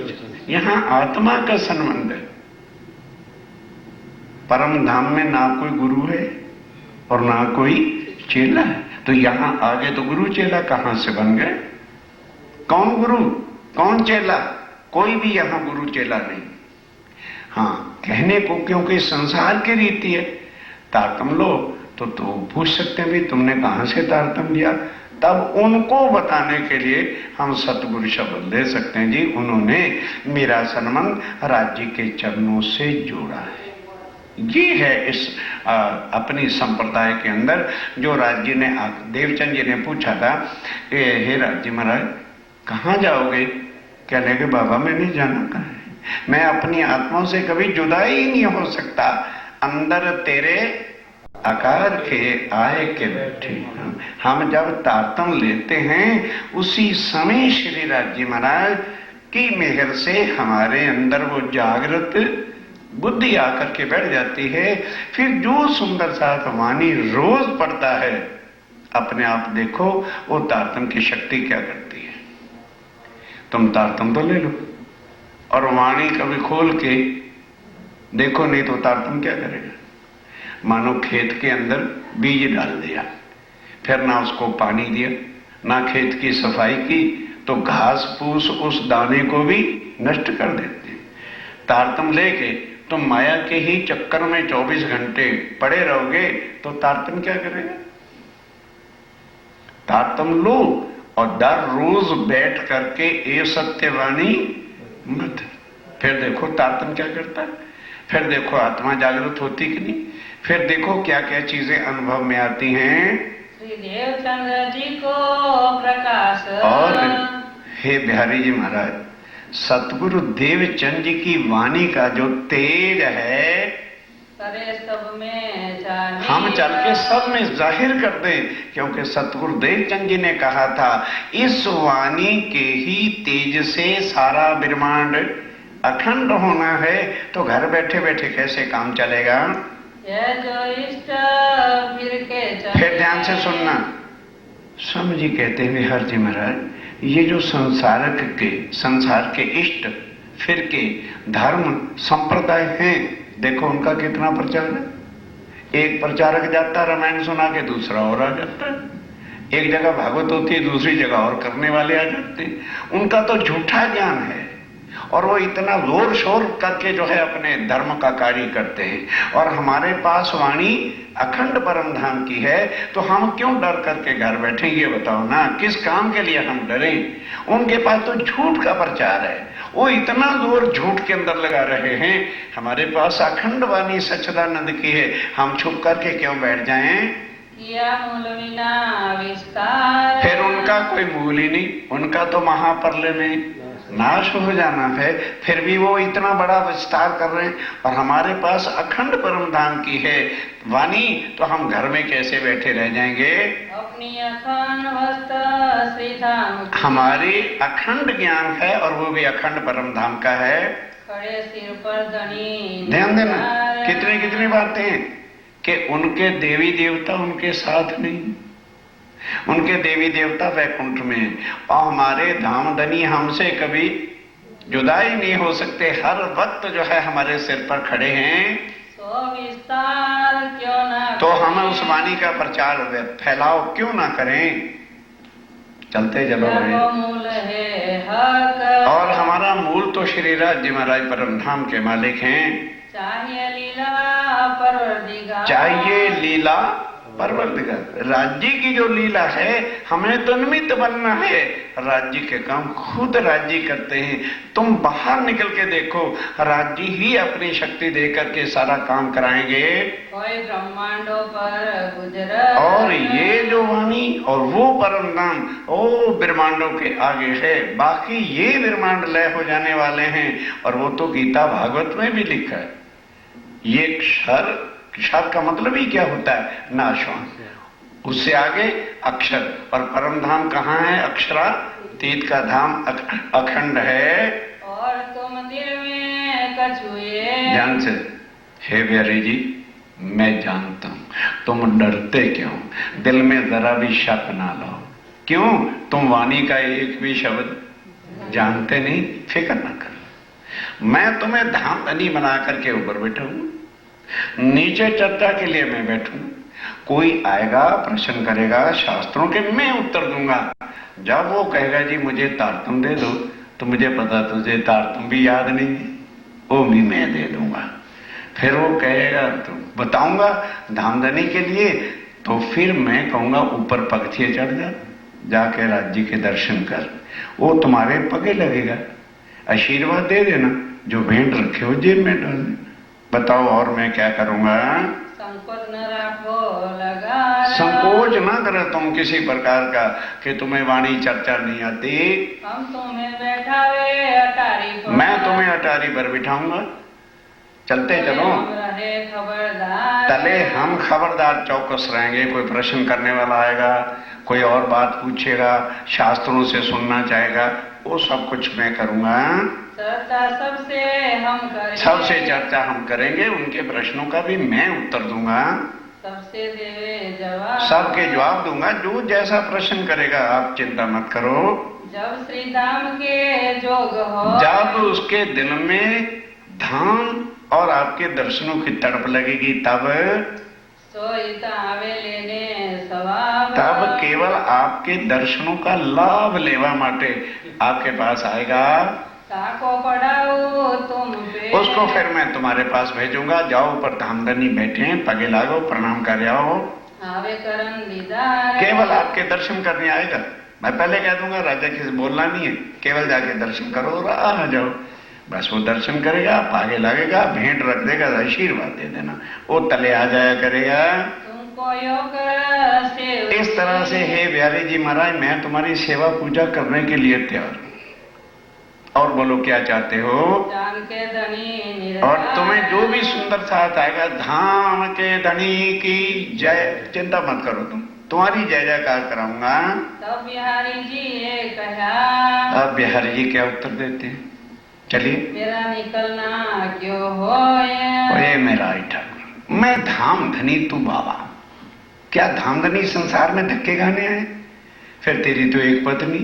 यहां आत्मा का संबंध है। परम धाम में ना कोई गुरु है और ना कोई चेला है, तो यहां आगे तो गुरु चेला कहां से बन गए? कौन गुरु कौन चेला? कोई भी यहां गुरु चेला नहीं। हाँ, कहने को क्योंकि संसार की रीति है, तारतम लो तो पूछ सकते हैं भी तुमने कहां से तारतम लिया। तब उनको बताने के लिए हम सतगुरु शब्द ले सकते हैं। जी, उन्होंने मेरा संबंध राज्य के चरणों से जोड़ा है। ये है इस अपनी संप्रदाय के अंदर जो राज्य ने, देवचंद जी ने पूछा था, हे राज्य महाराज कहाँ जाओगे? कहने के बाबा मैं नहीं जाना कहाँ है, मैं अपनी आत्मा से कभी जुदा ही नहीं हो सकता। अंदर तेरे आकार के आए के बैठे हम जब तारतम लेते हैं, उसी समय श्री राज्य महाराज की मेहर से हमारे अंदर वो जागृत बुद्धि आकर के बैठ जाती है। फिर जो सुंदर साथ वाणी रोज पढ़ता है, अपने आप देखो वो तारतम की शक्ति क्या करती है। तुम तारतम तो ले लो और वाणी कभी खोल के देखो, नहीं तो तारतम क्या करेगा? मानो खेत के अंदर बीज डाल दिया, फिर ना उसको पानी दिया, ना खेत की सफाई की, तो घास फूस उस दाने को भी नष्ट कर देते। तारतम लेके तुम माया के ही चक्कर में 24 घंटे पड़े रहोगे तो तारतम क्या करेगा? तारतम लो और दर रोज बैठ करके ये सत्यवाणी मत, फिर देखो तारतम क्या करता है। फिर देखो आत्मा जागृत होती कि नहीं। फिर देखो क्या क्या चीजें अनुभव में आती हैं। श्री देवचंद्र जी को प्रकाश। और हे बिहारी जी महाराज, सतगुरु देवचंद जी की वाणी का जो तेज है, करे सब में जाने, हम चल के सब में जाहिर कर दें। क्योंकि सतगुरु देवचंद जी ने कहा था, इस वाणी के ही तेज से सारा ब्रह्मांड अखंड होना है, तो घर बैठे बैठे कैसे काम चलेगा? ये जो इष्ट फिर के चले। फिर ध्यान से सुनना। स्वामी जी कहते हैं हर जी महाराज, ये जो संसार के इष्ट फिर के धर्म संप्रदाय हैं, देखो उनका कितना प्रचार है। एक प्रचारक जाता रामायण सुना के, दूसरा और आ जाता है। एक जगह भागवत होती है, दूसरी जगह और करने वाले आ जाते हैं। उनका तो झूठा ज्ञान है और वो इतना जोर शोर करके जो है अपने धर्म का कार्य करते हैं। और हमारे पास वाणी अखंड परम धाम की है, तो हम क्यों डर करके घर बैठे? ये बताओ ना, किस काम के लिए हम डरें? उनके पास तो झूठ का प्रचार है, वो इतना जोर झूठ के अंदर लगा रहे हैं। हमारे पास अखंड वाणी सच्चिदानंद की है, हम छुप करके क्यों बैठ जाएं? किया मूल विना विस्तार। फिर उनका कोई मूल ही नहीं, उनका तो महाप्रलय में नाश हो जाना है, फिर भी वो इतना बड़ा विस्तार कर रहे हैं। और हमारे पास अखंड परम धाम की है वाणी, तो हम घर में कैसे बैठे रह जाएंगे? अपनी अखंड वस्त्र श्रीधाम की। हमारी अखंड ज्ञान है और वो भी अखंड परम धाम का है। खड़े सिर पर धनी ध्यान देना, कितनी कितनी बातें कि उनके देवी देवता उनके साथ नहीं, उनके देवी देवता वैकुंठ में, और हमारे धाम धनी हमसे कभी जुदा ही नहीं हो सकते, हर वक्त जो है हमारे सिर पर खड़े हैं। सो विस्तार क्यों ना तो हम उस वाणी का प्रचार फैलाव क्यों ना करें? चलते चलो भाई। मूल है हक। और हमारा मूल तो श्री राज्य महाराज परम धाम के मालिक हैं। चाहिए लीला परवरदिगार। चाहिए लीला परवरदिगार। राज्य की जो लीला है, हमें तो निमित्त बनना है, राज्य के काम खुद राज्य करते हैं। तुम बाहर निकल के देखो, राज्य ही अपनी शक्ति दे करके सारा काम कराएंगे। कोई ब्रह्मांडों पर गुजर। और ये जो वाणी और वो परम नाम ओ ब्रह्मांडों के आगे है, बाकी ये ब्रह्मांड लय हो जाने वाले हैं। और वो तो गीता भागवत में भी लिखा है, ये क्षर, क्षर का मतलब ही क्या होता है? नाशवान। उससे आगे अक्षर, और परम धाम कहाँ है? अक्षरातीत का धाम अखंड है। और तुम दिल में कछुए। ध्यान से, हे बिहारी जी, मैं जानता हूं तुम डरते क्यों, दिल में जरा भी शक ना लाओ। क्यों? तुम वाणी का एक भी शब्द जानते नहीं, फिक्र ना कर। मैं तुम्हें धाम धनी बना करके ऊपर बैठा हूं, नीचे चर्चा के लिए मैं बैठूं। कोई आएगा, प्रश्न करेगा शास्त्रों के, मैं उत्तर दूंगा। जब वो कहेगा जी मुझे तारतम दे दो, तो मुझे पता तुझे तारतम भी याद नहीं है, वो भी मैं दे दूंगा। फिर वो कहेगा तो बताऊंगा धामधनी के लिए, तो फिर मैं कहूंगा ऊपर पगथिए चढ़ जा, जाके राज्य के दर्शन कर, वो तुम्हारे पगे लगेगा, आशीर्वाद दे देना, जो भेंट रखे हो जेब में डाल देना। बताओ और मैं क्या करूंगा? संकोच न रखो लगा। संकोच ना करो तुम किसी प्रकार का कि तुम्हें वाणी चर्चा नहीं आती। हम तुम्हें बैठावे अटारी पर। मैं तुम्हें अटारी पर बिठाऊंगा। चलते चलो, रहे खबरदार। तले हम खबरदार चौकस रहेंगे। कोई प्रश्न करने वाला आएगा, कोई और बात पूछेगा, शास्त्रों से सुनना चाहेगा, वो सब कुछ मैं करूंगा। चर्चा सबसे हम करेंगे। सबसे चर्चा हम करेंगे, उनके प्रश्नों का भी मैं उत्तर दूंगा, सबसे देवे जवाब। सबके जवाब दूंगा, जो जैसा प्रश्न करेगा। आप चिंता मत करो। जब श्री धाम के जोग हो। जब उसके दिल में धाम और आपके दर्शनों की तड़प लगेगी, तब आवे लेने सवाब। तब केवल आपके दर्शनों का लाभ लेवा माटे आपके पास आएगा। ताको पढ़ाओ तुम पे। उसको फिर मैं तुम्हारे पास भेजूंगा। जाओ, ऊपर धामधनी बैठे हैं, पगे लागो, प्रणाम कर आओ। आवे करन दीदार। केवल आपके दर्शन करने आएगा। मैं पहले कह दूंगा राजा किसी बोलना नहीं है, केवल जाके दर्शन करो और आ जाओ। बस वो दर्शन करेगा, आगे लगेगा, भेंट रख देगा, आशीर्वाद दे देना, वो तले आ जाया करेगा। तुमको योग से इस तरह से हे बिहारी जी महाराज, मैं तुम्हारी सेवा पूजा करने के लिए तैयार हूं। और बोलो क्या चाहते हो? जान के धनी। और तुम्हें जो भी सुंदर साथ आएगा, धाम के धनी की जय, चिंता मत करो, तुम्हारी जय जयकार कराऊंगा। तब बिहारी जी ये कहा। अब बिहारी जी क्या उत्तर देते हैं? चलिए। मेरा निकलना क्यों हो? ये मेरा ही ठाकुर, मैं धाम धनी, तू बाबा। क्या धाम धनी संसार में धक्के खाने आए? फिर तेरी तो एक पत्नी,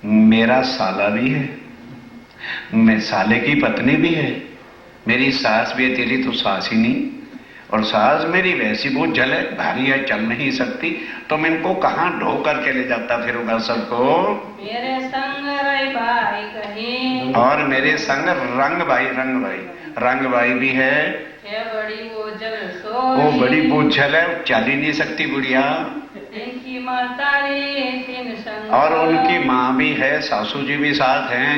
मेरा साला भी है, मैं साले की पत्नी भी है, मेरी सास भी है, तेरी तो सास ही नहीं। और सास मेरी वैसी बहुत जल है, भारी है, चल नहीं सकती, तो मैं इनको कहाँ ढो करके ले जाता फिरूंगा सबको? मेरे संग रही भाई कहीं। और मेरे संग रंग भाई, रंग भाई भी है। बड़ी बोझल वो बड़ी बोझल है, चल ही नहीं सकती बुढ़िया। इनकी मातारी तीन संग। और उनकी माँ भी है, सासू जी भी साथ हैं।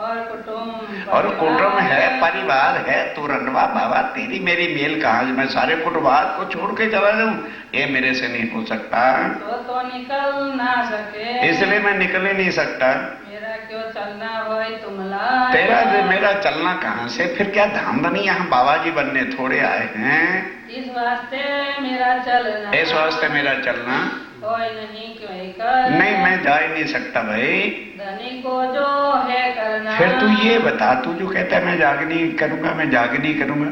और कुटुंब है, परिवार है, तू रंडवा बाबा, तेरी मेरी मेल कहाँ, मैं सारे कुटुंबात को छोड़ के चला जाऊं, ये मेरे से नहीं हो सकता। तो निकल ना सके, इसलिए मैं निकल ही नहीं सकता। मेरा क्यों चलना वही तुमला, तेरा मेरा चलना कहाँ से, फिर क्या धामधनी यहाँ बाबा जी बनने थोड़े आए हैं। इस वास्ते मेरा चलना, इस वास्ते मेरा चलना कोई नहीं क्यों कर, नहीं, मैं जा ही नहीं सकता भाई। धनी को जो है करना। फिर तू ये बता, तू जो कहता है मैं जागनी करूंगा, मैं जागनी करूंगा,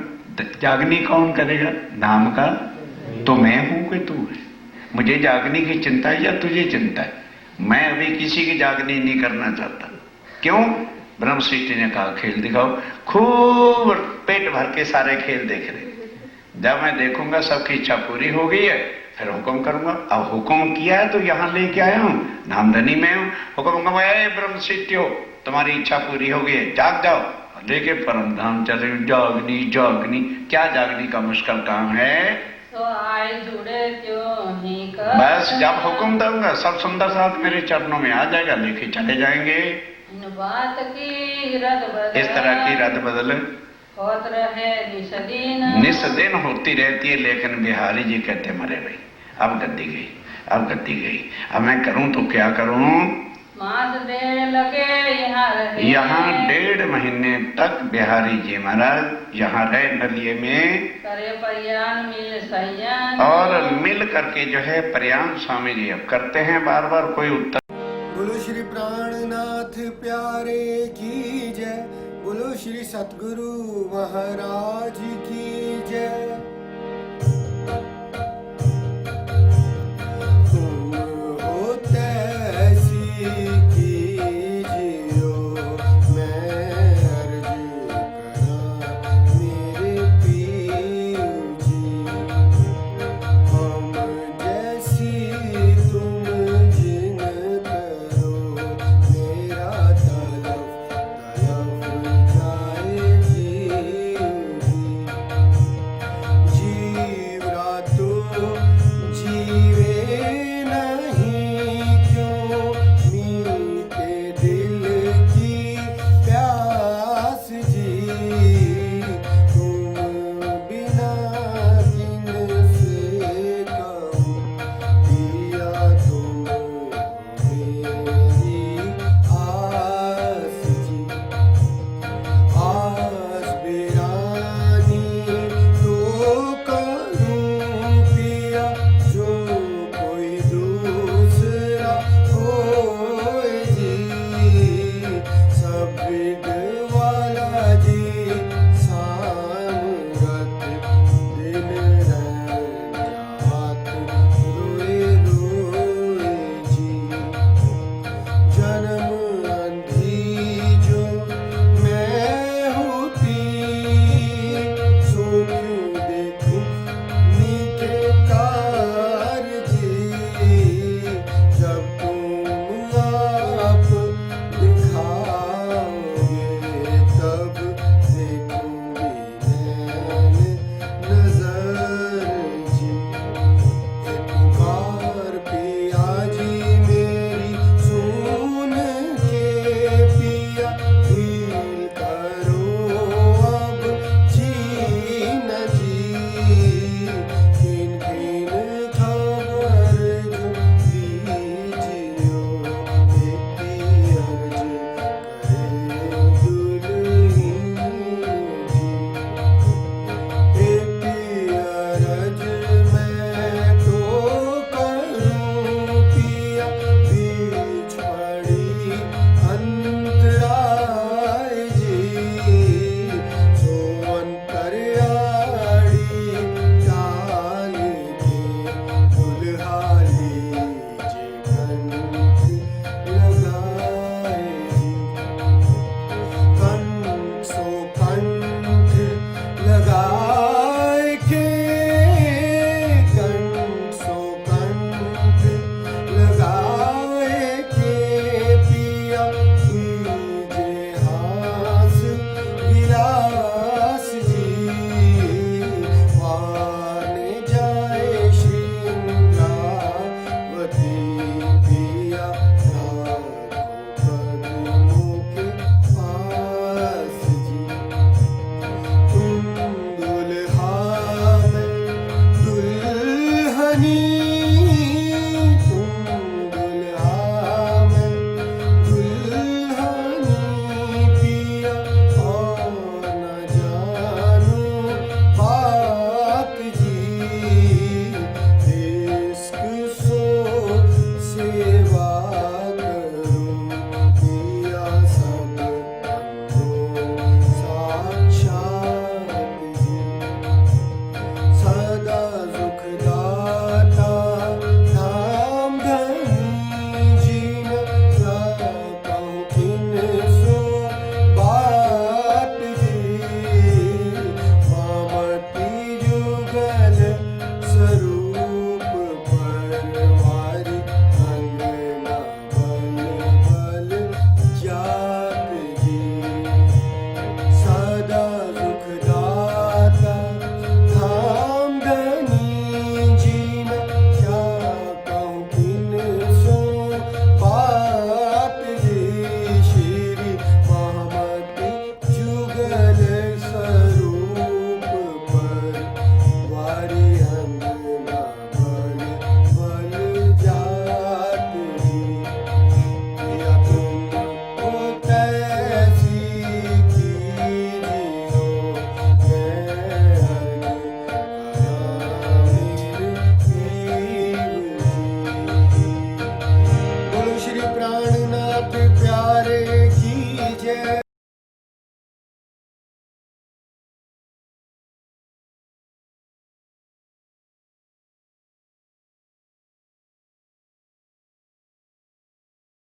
जागनी कौन करेगा नाम का? तो मैं हूं कि तू है? मुझे जागनी की चिंता है या तुझे चिंता है? मैं अभी किसी की जागनी नहीं करना चाहता। क्यों? ब्रह्म सृष्टि ने कहा खेल दिखाओ, खूब पेट भर के सारे खेल देख रहे। जब मैं देखूंगा सबकी इच्छा पूरी हो गई है, फिर हुक्म करूंगा। अब हुक्म किया है तो यहाँ लेके आया हूँ, नामधनी में हूँ। हुक्म करूंगा, ब्रह्म सृष्टि हो, तुम्हारी इच्छा पूरी हो गई है, जाग जाओ। लेके परम धाम चले। जागनी जागनी, क्या जागनी का मुश्किल काम है? तो आए जुड़े क्यों ही कर, बस जब हुक्म दूंगा सब सुंदर साथ मेरे चरणों में आ जाएगा, लेके चले जाएंगे। इन बात की रद बदल, इस तरह की रद बदल होत रहे निस्दिन होती रहती है, लेकिन बिहारी जी कहते मरे भाई अब गद्दी गई, अब गद्दी गई, अब मैं करूं तो क्या करूं? मास देर लगे यहाँ रहे, यहाँ 1.5 महीने तक बिहारी जी महाराज यहाँ रहे नलिये में, करे प्रयाण मिल सैयान, और मिल करके जो है प्रयाण स्वामी जी अब करते हैं बार बार, कोई उत्तर। बोलो श्री प्राणनाथ प्यारे की जय, बोलो श्री सतगुरु महाराज की जय। तुम हो तैसी कीजियो, मैं अर्ज करा मेरे पीर जी। हम जैसी तुम जिन करो, मेरा तलफ तलफ जाए जी। जय